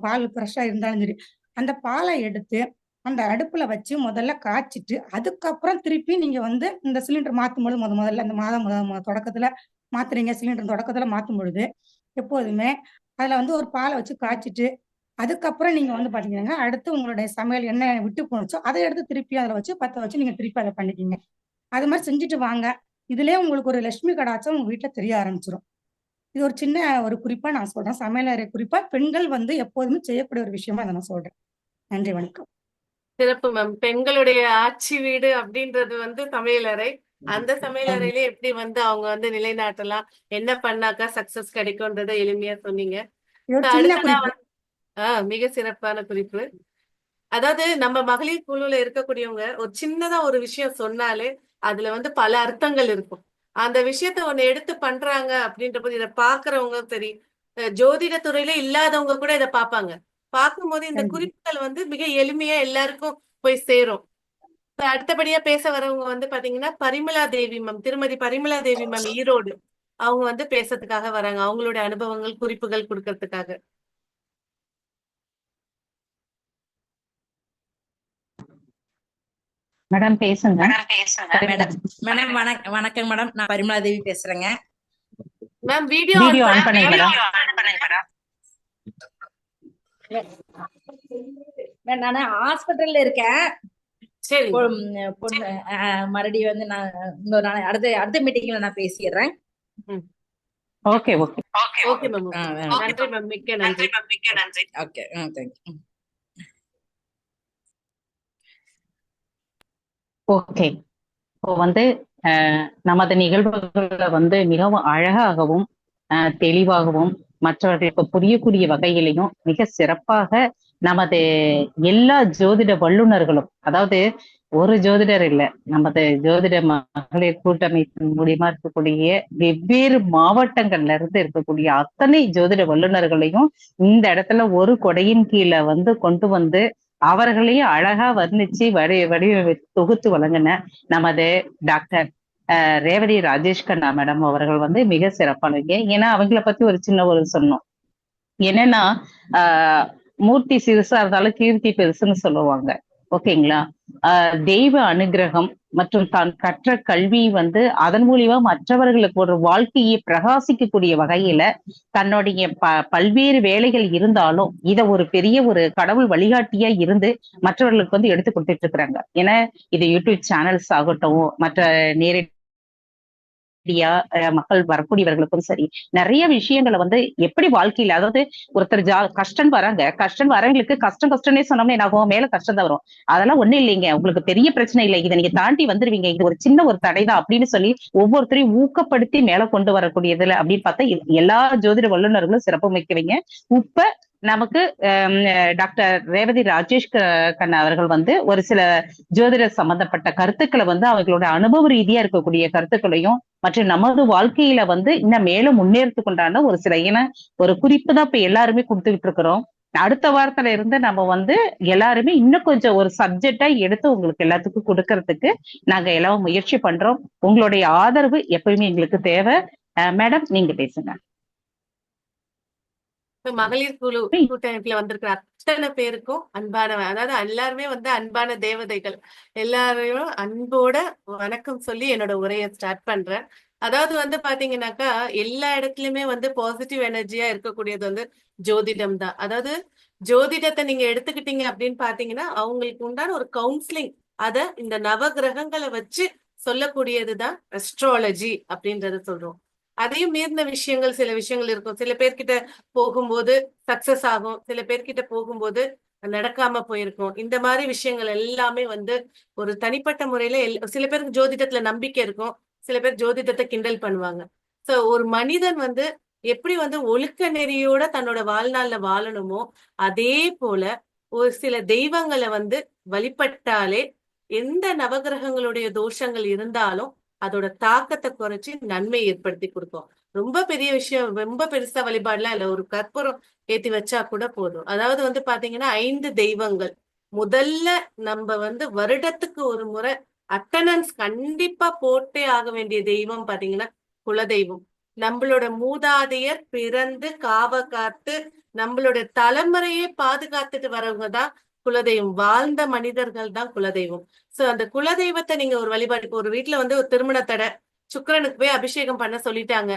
பால் ஃப்ரெஷ்ஷா இருந்தாலும் சரி, அந்த பாலை எடுத்து அந்த அடுப்புல வச்சு முதல்ல காய்ச்சிட்டு அதுக்கப்புறம் திருப்பி நீங்க வந்து இந்த சிலிண்டர் மாற்றும் பொழுது முதல்ல அந்த மாதம் தொடக்கத்துல மாத்துறீங்க, சிலிண்டர் தொடக்கத்துல மாற்றும் பொழுது எப்போதுமே அதுல வந்து ஒரு பாலை வச்சு காய்ச்சிட்டு அதுக்கப்புறம் நீங்க வந்து பாத்தீங்கன்னா அடுத்து உங்களுடைய சமையல் என்ன விட்டு போணுச்சோ அதை எடுத்து திருப்பி அதில் வச்சு பத்த வச்சு நீங்க திருப்பி அதை பண்ணிக்கிங்க. அது மாதிரி செஞ்சுட்டு வாங்க. இதுலயே உங்களுக்கு ஒரு லட்சுமி கடாச்சம் உங்க வீட்டுல தெரிய ஆரம்பிச்சிடும். இது ஒரு சின்ன ஒரு குறிப்பா நான் சொல்றேன், சமையலறை குறிப்பா பெண்கள் வந்து எப்போதுமே செய்யக்கூடிய ஒரு விஷயமா அதை நான் சொல்றேன். நன்றி, வணக்கம். சிறப்பு மேம். பெண்களுடைய ஆட்சி வீடு அப்படின்றது வந்து சமையலறை. அந்த சமையலறையிலே எப்படி வந்து அவங்க வந்து நிலைநாட்டலாம், என்ன பண்ணாக்கா சக்சஸ் கிடைக்கும்ன்றதை எளிமையா சொன்னீங்க. அடுத்ததா மிக சிறப்பான குறிப்பு. அதாவது நம்ம மகளிர் குழுல இருக்கக்கூடியவங்க ஒரு சின்னதா ஒரு விஷயம் சொன்னாலே அதுல வந்து பல அர்த்தங்கள் இருக்கும். அந்த விஷயத்த ஒண்ணு எடுத்து பண்றாங்க அப்படின்ற போது இதை பாக்குறவங்க சரி, ஜோதிட துறையில இல்லாதவங்க கூட இதை பார்ப்பாங்க. பார்க்கும்போது இந்த குறிப்புகள் வந்து மிக எளிமையா எல்லாருக்கும் போய் சேரும். அடுத்தபடியா பேச வரவங்க வந்து பாத்தீங்கன்னா பரிமளா தேவி மேம், திருமதி பரிமளா தேவி மேம், ஈரோடு. அவங்க வந்து பேசுறதுக்காக வராங்க, அவங்களுடைய அனுபவங்கள் குறிப்புகள் கொடுக்கறதுக்காக. மேடம் பேசுங்க. மேடம் வணக்கம் மேடம், நான் பரிமளா தேவி பேசுறேங்க. மேம் வீடியோ ஆன் பண்ணுங்க மேடம். நான் ஹாஸ்பிட்டல்ல இருக்கேன். சரி, மறுபடியும் வந்து நான் இன்னொரு அடுத்த மீட்டிங்ல நான் பேசிடுறேன். Okay okay okay ma'am. நன்றி மேம், மிக்க நன்றி. Okay, thank you. ஓகே, இப்போ வந்து நமது நிகழ்வுகளை வந்து மிகவும் அழகாகவும் தெளிவாகவும் மற்றவர்களுக்கு புரியக்கூடிய வகையிலையும் மிக சிறப்பாக நமது எல்லா ஜோதிட வல்லுநர்களும், அதாவது ஒரு ஜோதிடர் இல்ல, நமது ஜோதிட மகளிர் கூட்டமைப்பின் மூலியமா இருக்கக்கூடிய வெவ்வேறு மாவட்டங்கள்ல இருந்து இருக்கக்கூடிய அத்தனை ஜோதிட வல்லுநர்களையும் இந்த இடத்துல ஒரு கொடையின் கீழே வந்து கொண்டு வந்து அவர்களையும் அழகா வர்ணிச்சு வடிவமைத்து தொகுத்து வழங்கின நமது டாக்டர் ரேவதி ராஜேஷ் கண்ணா மேடம் அவர்கள் வந்து மிக சிறப்பானவங்க. ஏன்னா அவங்கள பத்தி ஒரு சின்ன ஒரு சொன்னோம். என்னன்னா மூர்த்தி சிறுசா இருந்தாலும் கீர்த்தி பெருசுன்னு சொல்லுவாங்க. ஓகேங்களா? தெய்வ அனுகிரகம் மற்றும் தான் கற்ற கல்வி வந்து அதன் மூலியமா மற்றவர்களுக்கு ஒரு வாழ்க்கையை பிரகாசிக்கக்கூடிய வகையில தன்னுடைய பல்வேறு வேலைகள் இருந்தாலும் இத ஒரு பெரிய ஒரு கடவுள் வழிகாட்டியா இருந்து மற்றவர்களுக்கு வந்து எடுத்து கொடுத்துட்டு இருக்கிறாங்க. ஏன்னா இது யூடியூப் சேனல்ஸ் ஆகட்டும், மற்ற நேரடி மக்கள் வரக்கூடியவர்களுக்கும் சரி, நிறைய விஷயங்களை வந்து எப்படி வாழ்க்கையில, அதாவது ஒருத்தர் கஷ்டம் வராங்க, கஷ்டம் வரவங்களுக்கு கஷ்டம்னே சொன்னோம்னா என்ன ஆகும், மேல கஷ்டம் தான் வரும். அதெல்லாம் ஒண்ணும் இல்லைங்க, உங்களுக்கு பெரிய பிரச்சனை இல்லை, இதை நீங்க தாண்டி வந்துருவீங்க, இது ஒரு சின்ன ஒரு தடைதான் அப்படின்னு சொல்லி ஒவ்வொருத்தரையும் ஊக்கப்படுத்தி மேல கொண்டு வரக்கூடியதுல அப்படின்னு பார்த்தா எல்லா ஜோதிட வல்லுநர்களும் சிறப்பு மிக்கவங்க. இப்ப நமக்கு டாக்டர் ரேவதி ராஜேஷ் கண்ணா அவர்கள் வந்து ஒரு சில ஜோதிட சம்பந்தப்பட்ட கருத்துக்களை வந்து அவங்களோட அனுபவ ரீதியா இருக்கக்கூடிய கருத்துக்களையும் மற்றும் நமது வாழ்க்கையில வந்து இன்னும் மேலும் முன்னேறதுக்குண்டான ஒரு சில ஒரு குறிப்பு தான் இப்ப எல்லாருமே கொடுத்துக்கிட்டு இருக்கிறோம். அடுத்த வாரத்துல இருந்து நம்ம வந்து எல்லாருமே இன்னும் கொஞ்சம் ஒரு சப்ஜெக்டா எடுத்து உங்களுக்கு எல்லாத்துக்கும் கொடுக்கறதுக்கு நாங்க எல்லாம் முயற்சி பண்றோம். உங்களுடைய ஆதரவு எப்பயுமே எங்களுக்கு தேவை. மேடம் நீங்க பேசுங்க. இப்ப மகளிர் குழு கூட்டமைப்புல வந்திருக்கிற அத்தனை பேருக்கும் அன்பான, அதாவது எல்லாருமே வந்து அன்பான தேவதைகள். எல்லாரையும் அன்போட வணக்கம் சொல்லி என்னோட உரையை ஸ்டார்ட் பண்றேன். அதாவது வந்து பாத்தீங்கன்னாக்கா எல்லா இடத்துலயுமே வந்து பாசிட்டிவ் எனர்ஜியா இருக்கக்கூடியது வந்து ஜோதிடம் தான். அதாவது ஜோதிடத்தை நீங்க எடுத்துக்கிட்டீங்க அப்படின்னு பாத்தீங்கன்னா அவங்களுக்கு உண்டான ஒரு கவுன்சிலிங், அத இந்த நவ கிரகங்களை வச்சு சொல்லக்கூடியதுதான் அஸ்ட்ராலஜி அப்படின்றத சொல்றோம். அதையும் மீறின விஷயங்கள், சில விஷயங்கள் இருக்கும். சில பேர்கிட்ட போகும்போது சக்சஸ் ஆகும், சில பேர்கிட்ட போகும்போது நடக்காம போயிருக்கும். இந்த மாதிரி விஷயங்கள் எல்லாமே வந்து ஒரு தனிப்பட்ட முறையில சில பேருக்கு ஜோதிடத்துல நம்பிக்கை இருக்கும், சில பேர் ஜோதிடத்தை கிண்டல் பண்ணுவாங்க. சோ ஒரு மனிதன் வந்து எப்படி வந்து ஒழுக்க நெறியோட தன்னோட வாழ்நாள்ல வாழணுமோ அதே போல ஒரு சில தெய்வங்களை வந்து வழிபட்டாலே எந்த நவகிரகங்களுடைய தோஷங்கள் இருந்தாலும் அதோட தாக்கத்தை குறைச்சு நன்மை ஏற்படுத்தி கொடுக்கும். ரொம்ப பெரிய விஷயம், ரொம்ப பெருசா வழிபாடுலாம் இல்ல, ஒரு கற்பூரம் ஏத்தி வச்சா கூட போதும். அதாவது வந்து பாத்தீங்கன்னா 5 தெய்வங்கள். முதல்ல நம்ம வந்து வருடத்துக்கு ஒரு முறை அட்டண்டன்ஸ் கண்டிப்பா போட்டே ஆக வேண்டிய தெய்வம் பாத்தீங்கன்னா குலதெய்வம். நம்மளோட மூதாதையர் பிறந்து காவ காத்து நம்மளோட தலைமுறையே பாதுகாத்துட்டு வரவங்க தான் குலதெய்வம். வாழ்ந்த மனிதர்கள் தான் குலதெய்வம். சோ அந்த குலதெய்வத்தை நீங்க ஒரு வழிபாடு, ஒரு வீட்டுல வந்து ஒரு திருமண தடை, சுக்கிரனுக்கு போய் அபிஷேகம் பண்ண சொல்லிட்டாங்க,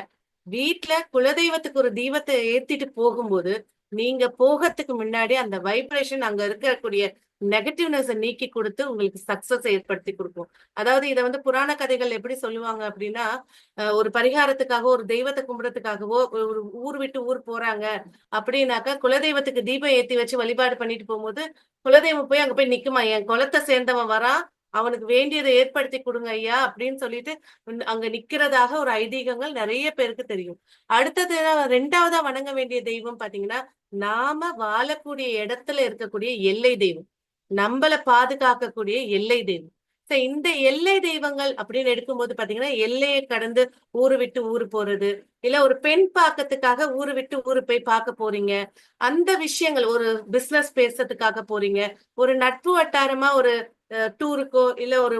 வீட்டுல குலதெய்வத்துக்கு ஒரு தெய்வத்தை ஏத்திட்டு போகும்போது நீங்க போகிறதுக்கு முன்னாடி அந்த வைப்ரேஷன் அங்க இருக்கக்கூடிய நெகட்டிவ்னஸ் நீக்கி கொடுத்து உங்களுக்கு சக்சஸ் ஏற்படுத்தி கொடுக்கும். அதாவது இதை வந்து புராண கதைகள் எப்படி சொல்லுவாங்க அப்படின்னா, ஒரு பரிகாரத்துக்காகவோ ஒரு தெய்வத்தை கும்பிடறதுக்காகவோ ஒரு ஊர் விட்டு ஊர் போறாங்க அப்படின்னாக்கா குலதெய்வத்துக்கு தீபம் ஏத்தி வச்சு வழிபாடு பண்ணிட்டு போகும்போது குலதெய்வம் போய் அங்க போய் நிக்குமா, என் குலத்தை சேர்ந்தவன் வரான், அவனுக்கு வேண்டியதை ஏற்படுத்தி கொடுங்க ஐயா அப்படின்னு சொல்லிட்டு அங்க நிக்கிறதாக ஒரு ஐதீகங்கள் நிறைய பேருக்கு தெரியும். அடுத்தது 2வதா வணங்க வேண்டிய தெய்வம் பாத்தீங்கன்னா நாம வாழக்கூடிய இடத்துல இருக்கக்கூடிய எல்லை தெய்வம், நம்மளை பாதுகாக்கக்கூடிய எல்லை தெய்வம். சோ இந்த எல்லை தெய்வங்கள் அப்படின்னு எடுக்கும்போது பாத்தீங்கன்னா எல்லையை கடந்து ஊரு விட்டு ஊரு போறது, இல்ல ஒரு பெண் பாக்கத்துக்காக ஊரு விட்டு ஊரு போய் பார்க்க போறீங்க, அந்த விஷயங்கள், ஒரு பிசினஸ் பேசுறதுக்காக போறீங்க, ஒரு நட்பு வட்டாரமா ஒரு டூருக்கோ இல்ல ஒரு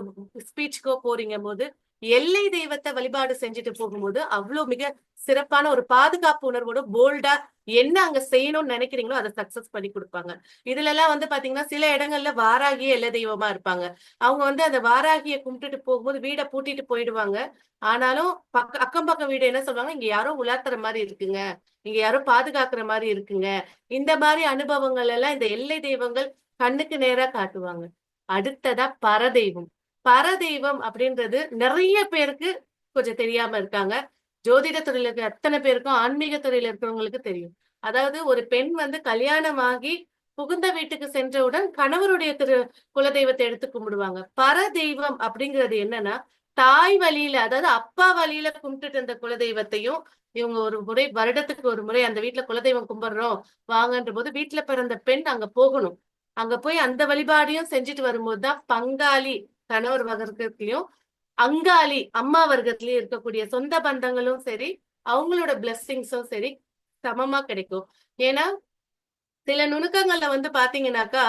ஸ்பீச்சுக்கோ போறீங்க போது எல்லை தெய்வத்தை வழிபாடு செஞ்சுட்டு போகும்போது அவ்வளவு மிக சிறப்பான ஒரு பாதுகாப்பு உணர்வோட போல்டா என்ன அங்க செய்யணும்னு நினைக்கிறீங்களோ அதை சக்சஸ் பண்ணி கொடுப்பாங்க. இதுல எல்லாம் வந்து பாத்தீங்கன்னா சில இடங்கள்ல வாராகிய எல்லை தெய்வமா இருப்பாங்க. அவங்க வந்து அந்த வாராகிய கும்பிட்டுட்டு போகும்போது வீடை பூட்டிட்டு போயிடுவாங்க. ஆனாலும் அக்கம் பக்கம் வீடு என்ன சொல்றாங்க, இங்க யாரோ உலாத்துற மாதிரி இருக்குங்க, இங்க யாரோ பாதுகாக்கிற மாதிரி இருக்குங்க. இந்த மாதிரி அனுபவங்கள் எல்லாம் இந்த எல்லை தெய்வங்கள் கண்ணுக்கு நேரா காட்டுவாங்க. அடுத்ததா பரதெய்வம். பரதெய்வம் அப்படின்றது நிறைய பேருக்கு கொஞ்சம் தெரியாம இருக்காங்க. ஜோதிட துறையில இருக்க அத்தனை பேருக்கும் ஆன்மீக துறையில இருக்கிறவங்களுக்கு தெரியும். அதாவது ஒரு பெண் வந்து கல்யாணமாகி புகுந்த வீட்டுக்கு சென்றவுடன் கணவருடைய குலதெய்வத்தை எடுத்து கும்பிடுவாங்க. பரதெய்வம் அப்படிங்கிறது என்னன்னா தாய் வழியில, அதாவது அப்பா வழியில கும்பிட்டுட்டு இருந்த குலதெய்வத்தையும் இவங்க ஒரு முறை, வருடத்துக்கு ஒரு முறை அந்த வீட்டுல குலதெய்வம் கும்பிடுறோம் வாங்கன்ற போது வீட்டுல பிறந்த பெண் அங்க போகணும். அங்க போய் அந்த வழிபாடையும் செஞ்சுட்டு வரும்போதுதான் பங்காளி கணவர் வர்க்கத்திலயும் அங்காளி அம்மா வர்க்கத்திலயும் இருக்கக்கூடிய சொந்த பந்தங்களும் சரி அவங்களோட பிளெஸ்ஸிங்ஸும் சரி சமமா கிடைக்கும். ஏன்னா சில நுணுக்கங்கள்ல வந்து பாத்தீங்கன்னாக்கா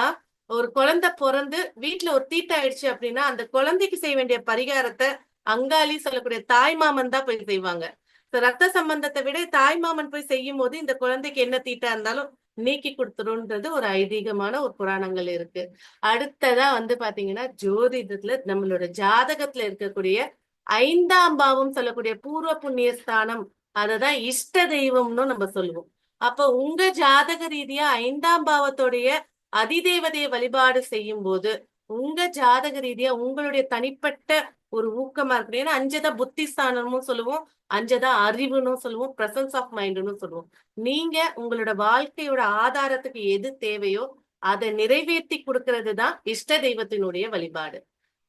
ஒரு குழந்தை பிறந்து வீட்டுல ஒரு தீட்டாயிடுச்சு அப்படின்னா அந்த குழந்தைக்கு செய்ய வேண்டிய பரிகாரத்தை அங்காளி சொல்லக்கூடிய தாய் மாமன் தான் போய் செய்வாங்க. ரத்த சம்பந்தத்தை விட தாய் மாமன் போய் செய்யும் போது இந்த குழந்தைக்கு என்ன தீட்டா இருந்தாலும் நீக்கி கொடுத்துருன்றது ஒரு ஐதீகமான ஒரு புராணங்கள் இருக்கு. அடுத்ததா வந்து பாத்தீங்கன்னா ஜோதிடத்துல நம்மளோட ஜாதகத்துல இருக்கக்கூடிய 5ஆம் பாவம் சொல்லக்கூடிய பூர்வ புண்ணிய ஸ்தானம், அததான் இஷ்ட தெய்வம்னு நம்ம சொல்லுவோம். அப்ப உங்க ஜாதக ரீதியா 5ஆம் பாவத்தோடைய அதிதேவதையை வழிபாடு செய்யும் போது உங்க ஜாதக ரீதியா உங்களுடைய தனிப்பட்ட ஒரு ஊக்கமா இருக்கு. ஏன்னா 5தான் புத்தி ஸ்தானமும் சொல்லுவோம், 5தான் அறிவுன்னு சொல்லுவோம், பிரசன்ஸ் ஆஃப் மைண்ட்னு சொல்லுவோம். நீங்க உங்களோட வாழ்க்கையோட ஆதாரத்துக்கு எது தேவையோ அதை நிறைவேற்றி கொடுக்கறது தான் இஷ்ட தெய்வத்தினுடைய வழிபாடு.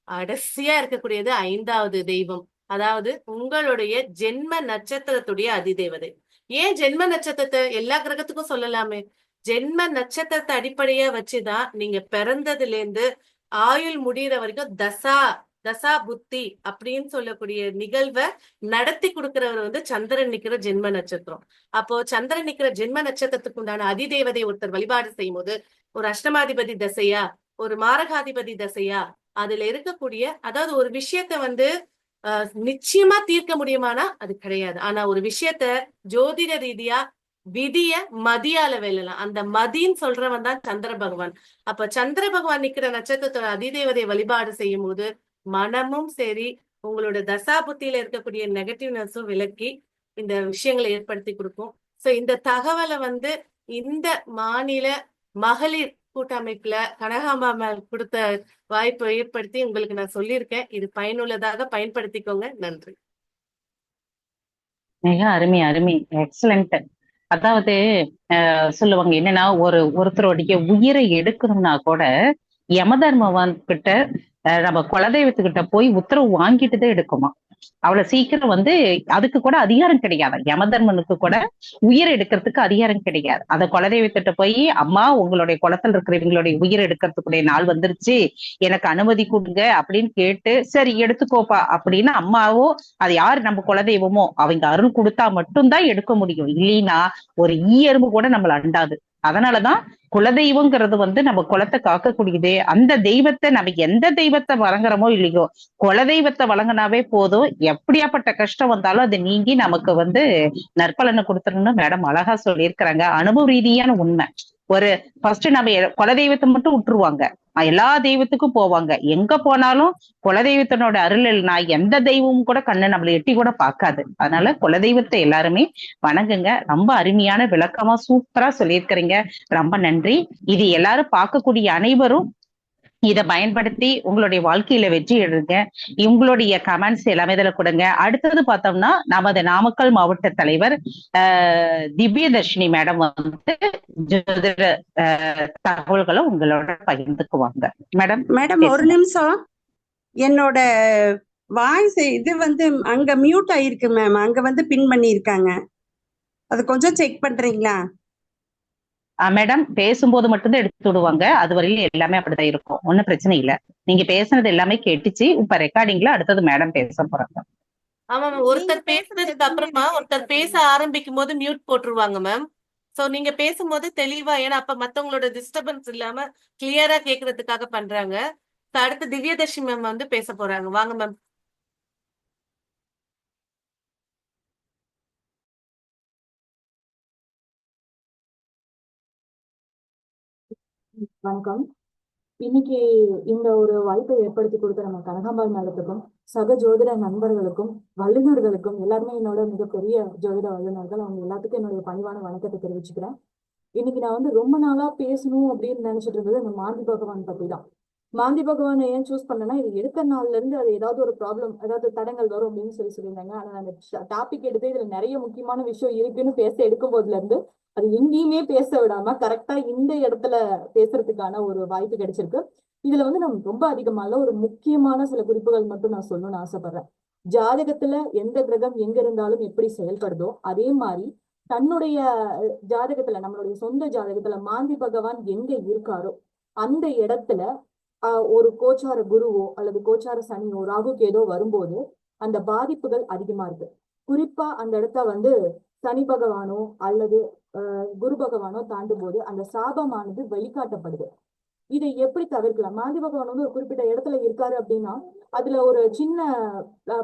கடைசியா இருக்கக்கூடியது 5வது தெய்வம், அதாவது உங்களுடைய ஜென்ம நட்சத்திரத்துடைய அதிதேவதை. ஏன் ஜென்ம நட்சத்திரத்தை எல்லா கிரகத்துக்கும் சொல்லலாமே, ஜென்ம நட்சத்திரத்தை அடிப்படையா வச்சுதான் நீங்க பிறந்ததுல இருந்து ஆயுள் முடிகிற வரைக்கும் தசா புத்தி அப்படின்னு சொல்லக்கூடிய நிகழ்வை நடத்தி கொடுக்கிறவர் வந்து சந்திரன் நிக்கிற ஜென்ம நட்சத்திரம். அப்போ சந்திரன் நிக்கிற ஜென்ம நட்சத்திரத்துக்கு உண்டான அதிதேவதை ஒருத்தர் வழிபாடு செய்யும் போது ஒரு அஷ்டமாதிபதி தசையா ஒரு மாரகாதிபதி தசையா அதுல இருக்கக்கூடிய, அதாவது ஒரு விஷயத்த வந்து நிச்சயமா தீர்க்க முடியுமானா அது கிடையாது. ஆனா ஒரு விஷயத்த ஜோதிட ரீதியா விதிய மதியால வெல்லலாம். அந்த மதின்னு சொல்றவன் தான் சந்திர பகவான். அப்ப சந்திர பகவான் நிக்கிற நட்சத்திரத்தோட அதிதேவதை வழிபாடு செய்யும் போது மனமும் சரி, உங்களோட தசா புத்தியில இருக்கக்கூடிய நெகட்டிவ்னஸும் விலக்கி இந்த விஷயங்களை ஏற்படுத்தி கொடுக்கும். சோ இந்த தகவலை வந்து இந்த மாநில மகளிர் கூட்டமைப்புல கனகாம்பா மேம் கொடுத்த வாய்ப்பை ஏற்படுத்தி உங்களுக்கு நான் சொல்லியிருக்கேன். இது பயனுள்ளதாக பயன்படுத்திக்கோங்க. நன்றி. மிக அருமை அருமை, எக்ஸலண்ட். அதாவது சொல்லுவாங்க என்னன்னா, ஒருத்தருடைய உயிரை எடுக்கணும்னா கூட யமதர்மவான் கிட்ட நம்ம குலதெய்வத்துக்கிட்ட போய் உத்தரவு வாங்கிட்டு தான் எடுக்குமா. அவ்வளவு சீக்கிரம் வந்து அதுக்கு கூட அதிகாரம் கிடையாது. யமதர்மனுக்கு கூட உயிரை எடுக்கிறதுக்கு அதிகாரம் கிடையாது. அந்த குலதெய்வத்திட்ட போய், அம்மா உங்களுடைய குளத்துல இருக்கிறவங்களுடைய உயிரை எடுக்கிறதுக்குடைய நாள் வந்துருச்சு, எனக்கு அனுமதி கொடுங்க அப்படின்னு கேட்டு, சரி எடுத்துக்கோப்பா அப்படின்னு அம்மாவோ அது யாரு நம்ம குலதெய்வமோ அவங்க அருள் கொடுத்தா மட்டும்தான் எடுக்க முடியும். இல்லைன்னா ஒரு எறும்பு கூட நம்மள அண்டாது. அதனாலதான் குலதெய்வங்கிறது வந்து நம்ம குலத்தை காக்கக்கூடியது. அந்த தெய்வத்தை நம்ம எந்த தெய்வத்தை வழங்குறோமோ இல்லையோ, குலதெய்வத்தை வழங்கினாவே போதும். எப்படியாப்பட்ட கஷ்டம் வந்தாலும் அது நீங்கி நமக்கு வந்து நற்பலனை கொடுத்துருன்னு மேடம் அழகா சொல்லியிருக்கிறாங்க. அனுபவ ரீதியான உண்மை. ஃபர்ஸ்ட் நம்ம குலதெய்வத்தை மட்டும் விட்டுருவாங்க, எல்லா தெய்வத்துக்கும் போவாங்க. எங்க போனாலும் குலதெய்வத்தினோட அருள் இல்லைனா எந்த தெய்வமும் கூட கண்ணு நம்மளை எட்டி கூட பார்க்காது. அதனால குலதெய்வத்தை எல்லாருமே வணங்குங்க. ரொம்ப அருமையான விளக்கமா சூப்பரா சொல்லியிருக்கிறீங்க. ரொம்ப நன்றி. இது எல்லாரும் பார்க்கக்கூடிய அனைவரும் இதை பயன்படுத்தி உங்களுடைய வாழ்க்கையில வெற்றி எடுங்க. உங்களுடைய கமெண்ட்ஸ் எல்லாமே இதுல கொடுங்க. அடுத்தது பார்த்தோம்னா நமது நாமக்கல் மாவட்ட தலைவர் திவ்யதர்ஷினி மேடம் வந்து ஜோதிட தகவல்களை உங்களோட பகிர்ந்துக்குவாங்க. மேடம் மேடம் ஒரு நிமிஷம், என்னோட வாய்ஸ் இது வந்து அங்க மியூட் ஆயிருக்கு மேம். அங்க வந்து பின் பண்ணியிருக்காங்க, அது கொஞ்சம் செக் பண்றீங்களா? மேடம் பேசும்போது மட்டும்தான் எடுத்து விடுவாங்க, அது வரையிலும் எல்லாமே அப்படிதான் இருக்கும். ஒன்னும் பிரச்சனை இல்ல. நீங்க பேசுனது எல்லாமே கேட்டுச்சு. இப்ப ரெக்கார்டிங்ல அடுத்தது மேடம் பேச போறாங்க. ஆமா மேம், ஒருத்தர் பேசுனதுக்கு அப்புறமா ஒருத்தர் பேச ஆரம்பிக்கும் போது மியூட் போட்டுருவாங்க மேம். சோ நீங்க பேசும்போது தெளிவா, ஏன்னா அப்ப மத்தவங்களோட டிஸ்டர்பன்ஸ் இல்லாம கிளியரா கேக்குறதுக்காக பண்றாங்க. அடுத்து திவ்யதர்ஷினி மேம் வந்து பேச போறாங்க. வாங்க மேம். வணக்கம். இன்னைக்கு இந்த ஒரு வாய்ப்பை ஏற்படுத்தி கொடுத்த நம்ம கனகாம்பாள் மேடத்துக்கும் சக ஜோதிட நண்பர்களுக்கும் வல்லுநர்களுக்கும், எல்லாருமே என்னோட மிகப்பெரிய ஜோதிட வல்லுநர்கள், அவங்க எல்லாத்துக்கும் என்னுடைய பணிவான வணக்கத்தை தெரிவிச்சுக்கிறேன். இன்னைக்கு நான் வந்து ரொம்ப நாளா பேசணும் அப்படின்னு நினைச்சிட்டு இருந்தது இந்த மாந்தி பகவான் பத்தி தான். மாந்தி பகவானை ஏன் சூஸ் பண்ணேன்னா, இது எடுத்த நாள்ல இருந்து அது ஏதாவது ஒரு ப்ராப்ளம், ஏதாவது தடங்கள் வரும் அப்படின்னு சொல்லியிருந்தாங்க. ஆனா அந்த டாபிக் எடுத்து இதுல நிறைய முக்கியமான விஷயம் இருக்குன்னு எடுக்கும் போதுல இருந்து அது எங்கேயுமே பேச விடாம கரெக்டா இந்த இடத்துல பேசுறதுக்கான ஒரு வாய்ப்பு கிடைச்சிருக்கு. இதுல வந்து நம்ம ரொம்ப அதிகமான ஒரு முக்கியமான சில குறிப்புகள் மட்டும் நான் சொல்லணும்னு ஆசைப்படுறேன். ஜாதகத்துல எந்த கிரகம் எங்க இருந்தாலும் எப்படி செயல்படுதோ அதே மாதிரி தன்னுடைய ஜாதகத்துல, நம்மளுடைய சொந்த ஜாதகத்துல மாந்தி பகவான் எங்க இருக்காரோ அந்த இடத்துல ஒரு கோச்சார குருவோ அல்லது கோச்சார சனியோ ராகு கேதோ வரும்போது அந்த பாதிப்புகள் அதிகமா இருக்கு. குறிப்பா அந்த இடத்த வந்து சனி பகவானோ அல்லது குரு பகவானோ தாண்டும் போது அந்த சாபமானது வெளிக்காட்டப்படுது. இதை எப்படி தவிர்க்கலாம்? மாந்தி பகவான் வந்து ஒரு குறிப்பிட்ட இடத்துல இருக்காரு அப்படின்னா அதுல ஒரு சின்ன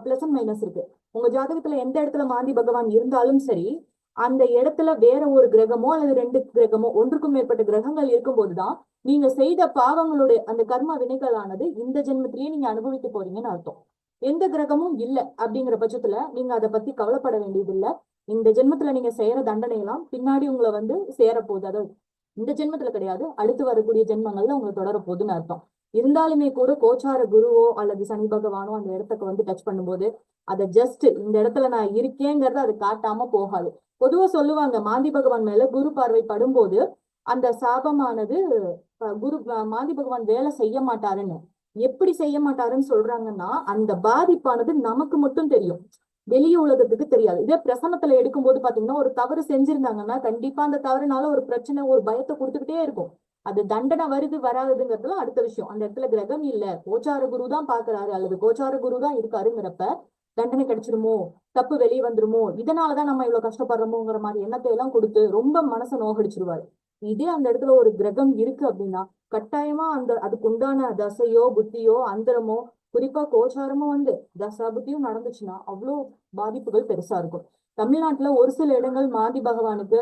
பிளஸ் அண்ட் மைனஸ் இருக்கு. உங்க ஜாதகத்துல எந்த இடத்துல மாந்தி பகவான் இருந்தாலும் சரி, அந்த இடத்துல வேற ஒரு கிரகமோ அல்லது 2 கிரகமோ, ஒன்றுக்கும் மேற்பட்ட கிரகங்கள் இருக்கும் போதுதான் நீங்க செய்த பாவங்களுடைய அந்த கர்ம வினைகளானது இந்த ஜென்மத்திலேயே நீங்க அனுபவிக்க போறீங்கன்னு அர்த்தம். எந்த கிரகமும் இல்லை அப்படிங்கிற பட்சத்துல நீங்க அதை பத்தி கவலைப்பட வேண்டியது இல்லை. இந்த ஜென்மத்துல நீங்க செய்யற தண்டனை எல்லாம் பின்னாடி உங்களை வந்து சேரப்போகுது. அதாவது இந்த ஜென்மத்துல கிடையாது, அடுத்து வரக்கூடிய ஜென்மங்கள்ல உங்களை தொடர போகுதுன்னு அர்த்தம். இருந்தாலுமே கூட கோச்சார குருவோ அல்லது சனி பகவானோ அந்த இடத்துக்கு வந்து டச் பண்ணும்போது அதை ஜஸ்ட் இந்த இடத்துல நான் இருக்கேங்கிறத அது காட்டாம போகாது. பொதுவா சொல்லுவாங்க, மாந்தி பகவான் மேல குரு பார்வை படும்போது அந்த சாபமானது மாந்தி பகவான் வேலை செய்ய மாட்டாருன்னு. எப்படி செய்ய மாட்டாருன்னு சொல்றாங்கன்னா, அந்த பாதிப்பானது நமக்கு மட்டும் தெரியும், வெளிய உலகத்துக்கு தெரியாது. இதே பிரசன்னத்துல எடுக்கும் போது பாத்தீங்கன்னா, ஒரு தவறு செஞ்சிருந்தாங்கன்னா கண்டிப்பா அந்த தவறுனால ஒரு பிரச்சனை, ஒரு பயத்தை கொடுத்துக்கிட்டே இருக்கும். அது தண்டனை வருது வராதுங்கிறதுலாம் அடுத்த விஷயம். அந்த இடத்துல கிரகம் இல்ல, கோச்சார குரு தான் பாக்குறாரு அல்லது கோச்சார குரு தான் இருக்காருங்கிறப்ப தண்டனை கிடைச்சிருமோ, தப்பு வெளியே வந்துருமோ, இதனாலதான் நம்ம இவ்வளவு கஷ்டப்படுறோமோங்கிற மாதிரி எண்ணத்தை எல்லாம் கொடுத்து ரொம்ப மனசை நோகடிச்சிருவாரு. இதே அந்த இடத்துல ஒரு கிரகம் இருக்கு அப்படின்னா கட்டாயமா அதுக்கு உண்டான தசையோ புத்தியோ அந்தரமோ, குறிப்பா கோச்சாரமோ வந்து தசா புத்தியும் நடந்துச்சுன்னா அவ்வளோ பாதிப்புகள் பெருசா இருக்கும். தமிழ்நாட்டுல ஒரு சில இடங்கள் மாந்தி பகவானுக்கு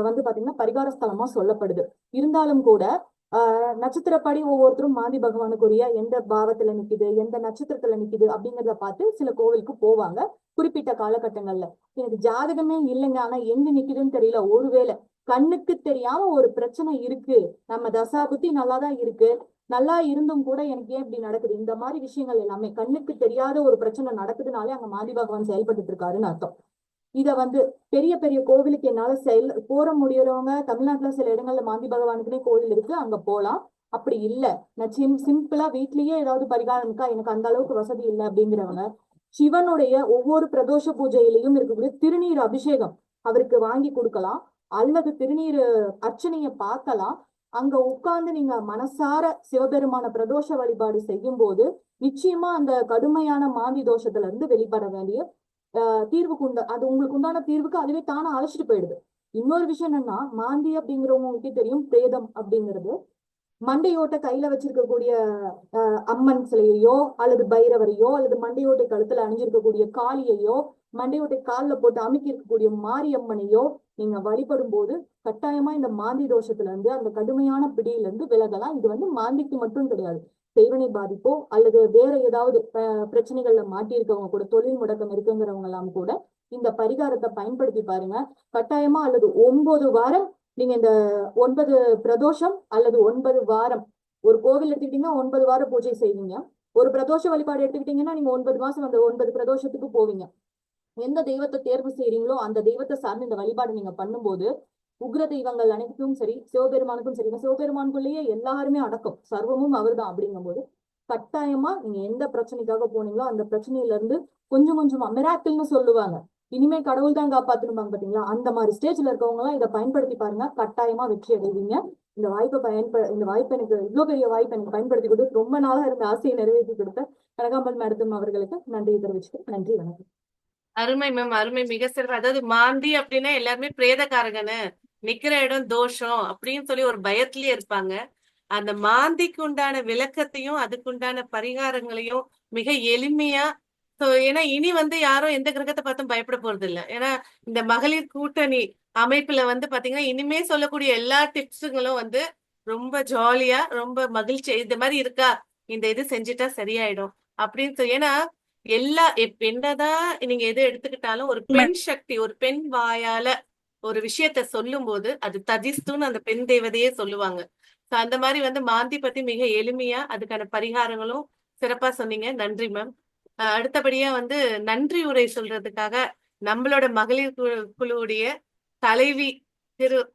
வந்து பாத்தீங்கன்னா பரிகார ஸ்தலமா சொல்லப்படுது. இருந்தாலும் கூட நட்சத்திரப்படி ஒவ்வொருத்தரும் மாந்தி பகவானுக்குரிய எந்த பாவத்துல நிக்குது, எந்த நட்சத்திரத்துல நிக்குது அப்படிங்கிறத பார்த்து சில கோவிலுக்கு போவாங்க குறிப்பிட்ட காலகட்டங்கள்ல. எனக்கு ஜாதகமே இல்லைங்க, ஆனா எங்க நிக்குதுன்னு தெரியல, ஒருவேளை கண்ணுக்கு தெரியாம ஒரு பிரச்சனை இருக்கு, நம்ம தசா புத்தி நல்லாதான் இருக்கு, நல்லா இருந்தும் கூட எனக்கு ஏன் இப்படி நடக்குது, இந்த மாதிரி விஷயங்கள் எல்லாமே கண்ணுக்கு தெரியாத ஒரு பிரச்சனை நடக்குதுனாலே அங்க மாந்தி பகவான் செயல்பட்டு இருக்காருன்னு அர்த்தம். இத வந்து பெரிய பெரிய கோவிலுக்கு என்னால போற முடியறவங்க தமிழ்நாட்டுல சில இடங்கள்ல மாந்தி பகவானுக்குன்னே கோவில் இருக்கு, அங்க போலாம். அப்படி இல்ல நான் சிம்பிளா வீட்லயே ஏதாவது பரிகாரம் இருக்கா, எனக்கு அந்த அளவுக்கு வசதி இல்லை அப்படிங்கிறவங்க சிவனுடைய ஒவ்வொரு பிரதோஷ பூஜையிலையும் இருக்கக்கூடிய திருநீர் அபிஷேகம் அவருக்கு வாங்கி கொடுக்கலாம், அல்லது திருநீர் அர்ச்சனைய பார்க்கலாம். அங்க உட்கார்ந்து நீங்க மனசார சிவபெருமான பிரதோஷ வழிபாடு செய்யும் போது நிச்சயமா அந்த கடுமையான மாந்தி தோஷத்துல இருந்து வெளிப்பட வேண்டிய தீர்வுக்கு அது உங்களுக்கு உண்டான தீர்வுக்கு அதுவே தானே அழைச்சிட்டு போயிடுது. இன்னொரு விஷயம் என்னன்னா, மாந்தி அப்படிங்கிறவங்களுக்கு தெரியும், பிரேதம் அப்படிங்கிறது மண்டையோட்டை கையில வச்சிருக்கக்கூடிய அம்மன் சிலையையோ அல்லது பைரவரையோ அல்லது மண்டையோட்டை கழுத்துல அணிஞ்சிருக்கக்கூடிய காளியையோ மண்டையோட்டை காலில் போட்டு அமுக்கி இருக்கக்கூடிய மாரியம்மனையோ நீங்க வழிபடும் போது கட்டாயமா இந்த மாந்தி தோஷத்துல இருந்து அந்த கடுமையான பிடியில இருந்து விலகலாம். இது வந்து மாந்திக்கு மட்டும் கிடையாது, செய்வனை பாதிப்போ அல்லது வேற ஏதாவது பிரச்சனைகள்ல மாட்டியிருக்கவங்க கூட, தொழில் முடக்கம் இருக்குங்கிறவங்க எல்லாம் கூட இந்த பரிகாரத்தை பயன்படுத்தி பாருங்க கட்டாயமா. அல்லது 9 வாரம் நீங்க இந்த 9 பிரதோஷம் அல்லது 9 வாரம், ஒரு கோவில் எடுத்துக்கிட்டீங்கன்னா 9 வாரம் பூஜை செய்வீங்க, ஒரு பிரதோஷ வழிபாடு எடுத்துக்கிட்டீங்கன்னா நீங்க 9 மாசம் அந்த 9 பிரதோஷத்துக்கு போவீங்க. எந்த தெய்வத்தை தேர்வு செய்யறீங்களோ அந்த தெய்வத்தை சார்ந்து இந்த வழிபாடு நீங்க பண்ணும்போது உக்ர தெய்வங்கள் அனைத்தும் சரி, சிவபெருமானுக்கும் சரி, சிவபெருமானுக்குள்ளேயே எல்லாருமே அடக்கம், சர்வமும் அவர் தான். அப்படிங்கும் போது கட்டாயமா நீங்க எந்த பிரச்சனைக்காக போனீங்களோ அந்த பிரச்சனையில இருந்து கொஞ்சம் கொஞ்சமா மிராக்கிள்னு சொல்லுவாங்க, இனிமே கடவுள் தான் காப்பாத்தணும்பாங்க பாத்தீங்களா, அந்த மாதிரி ஸ்டேஜ்ல இருக்கவங்க எல்லாம் இதை பயன்படுத்தி பாருங்க, கட்டாயமா வெற்றி அடைவீங்க. இந்த வாய்ப்பை எனக்கு இவ்வளவு பெரிய வாய்ப்பை எனக்கு பயன்படுத்தி கொடுத்து ரொம்ப நாளா இருந்த ஆசையை நிறைவேற்றி கொடுத்த கனகாம்பல் மேடம் அவர்களுக்கு நன்றியை தெரிவிச்சுட்டு நன்றி, வணக்கம். அருமை மேம், அருமை, மிக சிறப்பு. அதாவது மாந்தி அப்படின்னா எல்லாருமே பிரேதக்காரகனு, நிக்கிற இடம் தோஷம் அப்படின்னு சொல்லி ஒரு பயத்திலேயே இருப்பாங்க. அந்த மாந்திக்கு உண்டான விளக்கத்தையும் அதுக்குண்டான பரிகாரங்களையும் மிக எளிமையா, ஏன்னா இனி வந்து யாரும் எந்த கிரகத்தை பார்த்தும் பயப்பட போறது இல்லை. ஏன்னா இந்த மகளிர் கூட்டணி அமைப்புல வந்து பாத்தீங்கன்னா இனிமே சொல்லக்கூடிய எல்லா டிப்ஸுங்களும் வந்து ரொம்ப ஜாலியா, ரொம்ப மகிழ்ச்சி, இந்த மாதிரி இருக்கா, இந்த இது செஞ்சுட்டா சரியாயிடும் அப்படின்னு சொல்லி. ஏன்னா என்னதான் நீங்க எது எடுத்துக்கிட்டாலும் ஒரு பெண் சக்தி, ஒரு பெண் வாயால ஒரு விஷயத்த சொல்லும் போது அது ததிஸ்துன்னு அந்த பெண் தேவதையே சொல்லுவாங்க. அந்த மாதிரி வந்து மாந்தி பத்தி மிக எளிமையா அதுக்கான பரிகாரங்களும் சிறப்பா சொன்னீங்க, நன்றி மேம். அடுத்தபடியா வந்து நன்றி உரை சொல்றதுக்காக நம்மளோட மகளிர் குழுவுடைய தலைவி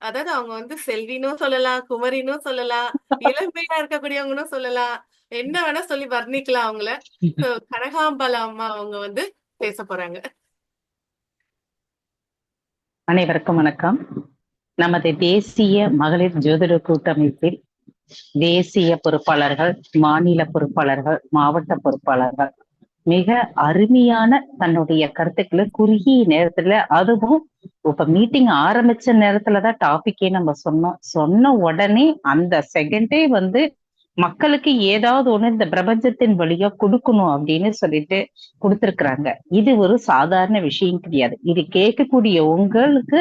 அதாவது அவங்க வந்து செல்வினும் சொல்லலாம், குமரினும் சொல்லலாம், இளமையா இருக்கக்கூடியவங்களும் சொல்லலாம், என்ன வேணா சொல்லி வர்ணிக்கலாம் அவங்கள. கனகாம்பல அம்மா அவங்க வந்து பேச போறாங்க. அனைவருக்கும் வணக்கம். நமது தேசிய மகளிர் ஜோதிட கூட்டமைப்பில் தேசிய பொறுப்பாளர்கள், மாநில பொறுப்பாளர்கள், மாவட்ட பொறுப்பாளர்கள் மிக அருமையான தன்னுடைய கருத்துக்களை குறுகிய நேரத்துல, அதுவும் இப்ப மீட்டிங் ஆரம்பிச்ச நேரத்துலதான் டாபிக்கே நம்ம சொன்ன உடனே அந்த செகண்டே வந்து மக்களுக்கு ஏதாவது ஒண்ணு இந்த பிரபஞ்சத்தின் வழியா கொடுக்கணும் அப்படின்னு சொல்லிட்டு கொடுத்திருக்கிறாங்க. இது ஒரு சாதாரண விஷயம் கிடையாது. இது கேட்கக்கூடிய உங்களுக்கு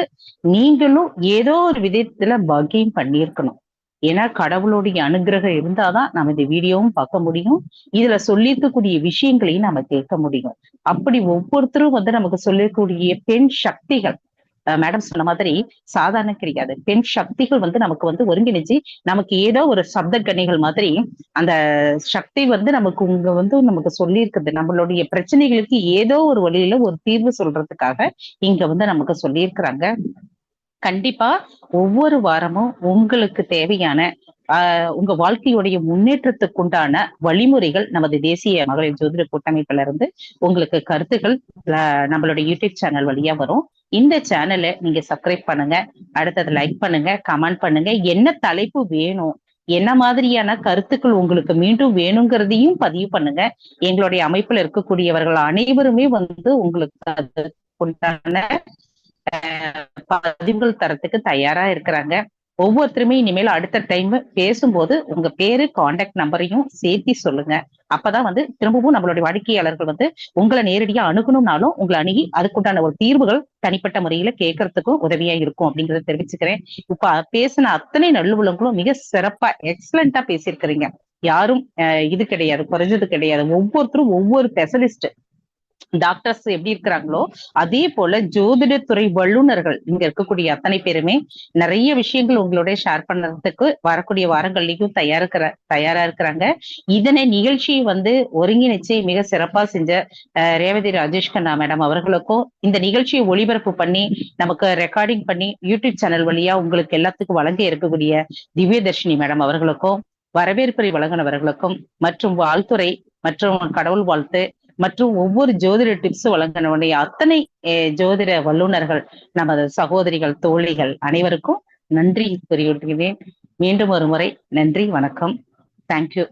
நீங்களும் ஏதோ ஒரு விதத்துல பாக்கியம் பண்ணியிருக்கணும். ஏன்னா கடவுளுடைய அனுகிரகம் இருந்தாதான் நம்ம இந்த வீடியோவும் பார்க்க முடியும், இதுல சொல்லியிருக்கக்கூடிய விஷயங்களையும் நம்ம கேட்க முடியும். அப்படி ஒவ்வொருத்தரும் வந்து நமக்கு சொல்லக்கூடிய பெண் சக்திகள், மேடம் சொன்ன மாதிரி சாதாரண கிடையாது, பெண் சக்திகள் வந்து நமக்கு வந்து ஒருங்கிணைச்சு நமக்கு ஏதோ ஒரு சப்த கணிகள் மாதிரி அந்த சக்தி வந்து நமக்கு சொல்லி இருக்குது. நம்மளுடைய பிரச்சனைகளுக்கு ஏதோ ஒரு வழியில ஒரு தீர்வு சொல்றதுக்காக இங்க வந்து நமக்கு சொல்லியிருக்கிறாங்க. கண்டிப்பா ஒவ்வொரு வாரமும் உங்களுக்கு தேவையான உங்க வாழ்க்கையுடைய முன்னேற்றத்துக்குண்டான வழிமுறைகள் நமது தேசிய மகளிர் ஜோதிட கூட்டமைப்புல இருந்து உங்களுக்கு கருத்துக்கள் நம்மளுடைய யூடியூப் சேனல் வழியா வரும். இந்த சேனலை நீங்க சப்ஸ்கிரைப் பண்ணுங்க, அடுத்தது லைக் பண்ணுங்க, கமெண்ட் பண்ணுங்க, என்ன தலைப்பு வேணும், என்ன மாதிரியான கருத்துக்கள் உங்களுக்கு மீண்டும் வேணுங்கிறதையும் பதிவு பண்ணுங்க. எங்களுடைய அமைப்புல இருக்கக்கூடியவர்கள் அனைவருமே வந்து உங்களுக்கு அதுக்குண்டான பதிவுகள் தரத்துக்கு தயாரா இருக்கிறாங்க. ஒவ்வொருத்தருமே இனிமேல் அடுத்த டைம் பேசும்போது உங்க பேரு கான்டாக்ட் நம்பரையும் சேர்த்தி சொல்லுங்க. அப்பதான் வந்து திரும்பவும் நம்மளுடைய வாடிக்கையாளர்கள் வந்து உங்களை நேரடியா அணுகணும்னாலும் உங்களை அணுகி அதுக்குண்டான ஒரு தீர்வுகள் தனிப்பட்ட முறையில கேட்கறதுக்கும் உதவியா இருக்கும் அப்படிங்கறத தெரிவிச்சுக்கிறேன். இப்ப பேசின அத்தனை நல்லுள்ளங்களும் மிக சிறப்பா எக்ஸலண்டா பேசியிருக்கிறீங்க. யாரும் இது கிடையாது, குறைஞ்சது கிடையாது. ஒவ்வொருத்தரும் ஒவ்வொரு ஸ்பெஷலிஸ்ட் டாக்டர்ஸ் எப்படி இருக்கிறாங்களோ அதே போல ஜோதிடத்துறை வல்லுநர்கள் இங்க இருக்கக்கூடிய அத்தனை பேருமே நிறைய விஷயங்கள் உங்களோட ஷேர் பண்றதுக்கு வரக்கூடிய வாரங்கள்லயும் தயாரா இருக்கிறாங்க. இதனை நிகழ்ச்சியை வந்து ஒருங்கிணைச்சு மிக சிறப்பா செஞ்ச ரேவதி ராஜேஷ் கண்ணா மேடம் அவர்களுக்கும், இந்த நிகழ்ச்சியை ஒளிபரப்பு பண்ணி நமக்கு ரெக்கார்டிங் பண்ணி யூடியூப் சேனல் வழியா உங்களுக்கு எல்லாத்துக்கும் வழங்க இருக்கக்கூடிய திவ்யதர்ஷினி மேடம் அவர்களுக்கும், வரவேற்புரை வழங்கினவர்களுக்கும், மற்றும் வாழ்த்துறை மற்றும் கடவுள் வாழ்த்து மற்றும் ஒவ்வொரு ஜோதிட டிப்ஸ் வழங்கினுடைய அத்தனை ஜோதிட வல்லுநர்கள், நமது சகோதரிகள், தோழிகள் அனைவருக்கும் நன்றி கூறிவிடுகிறேன். மீண்டும் ஒரு முறை நன்றி, வணக்கம். தேங்க்யூ.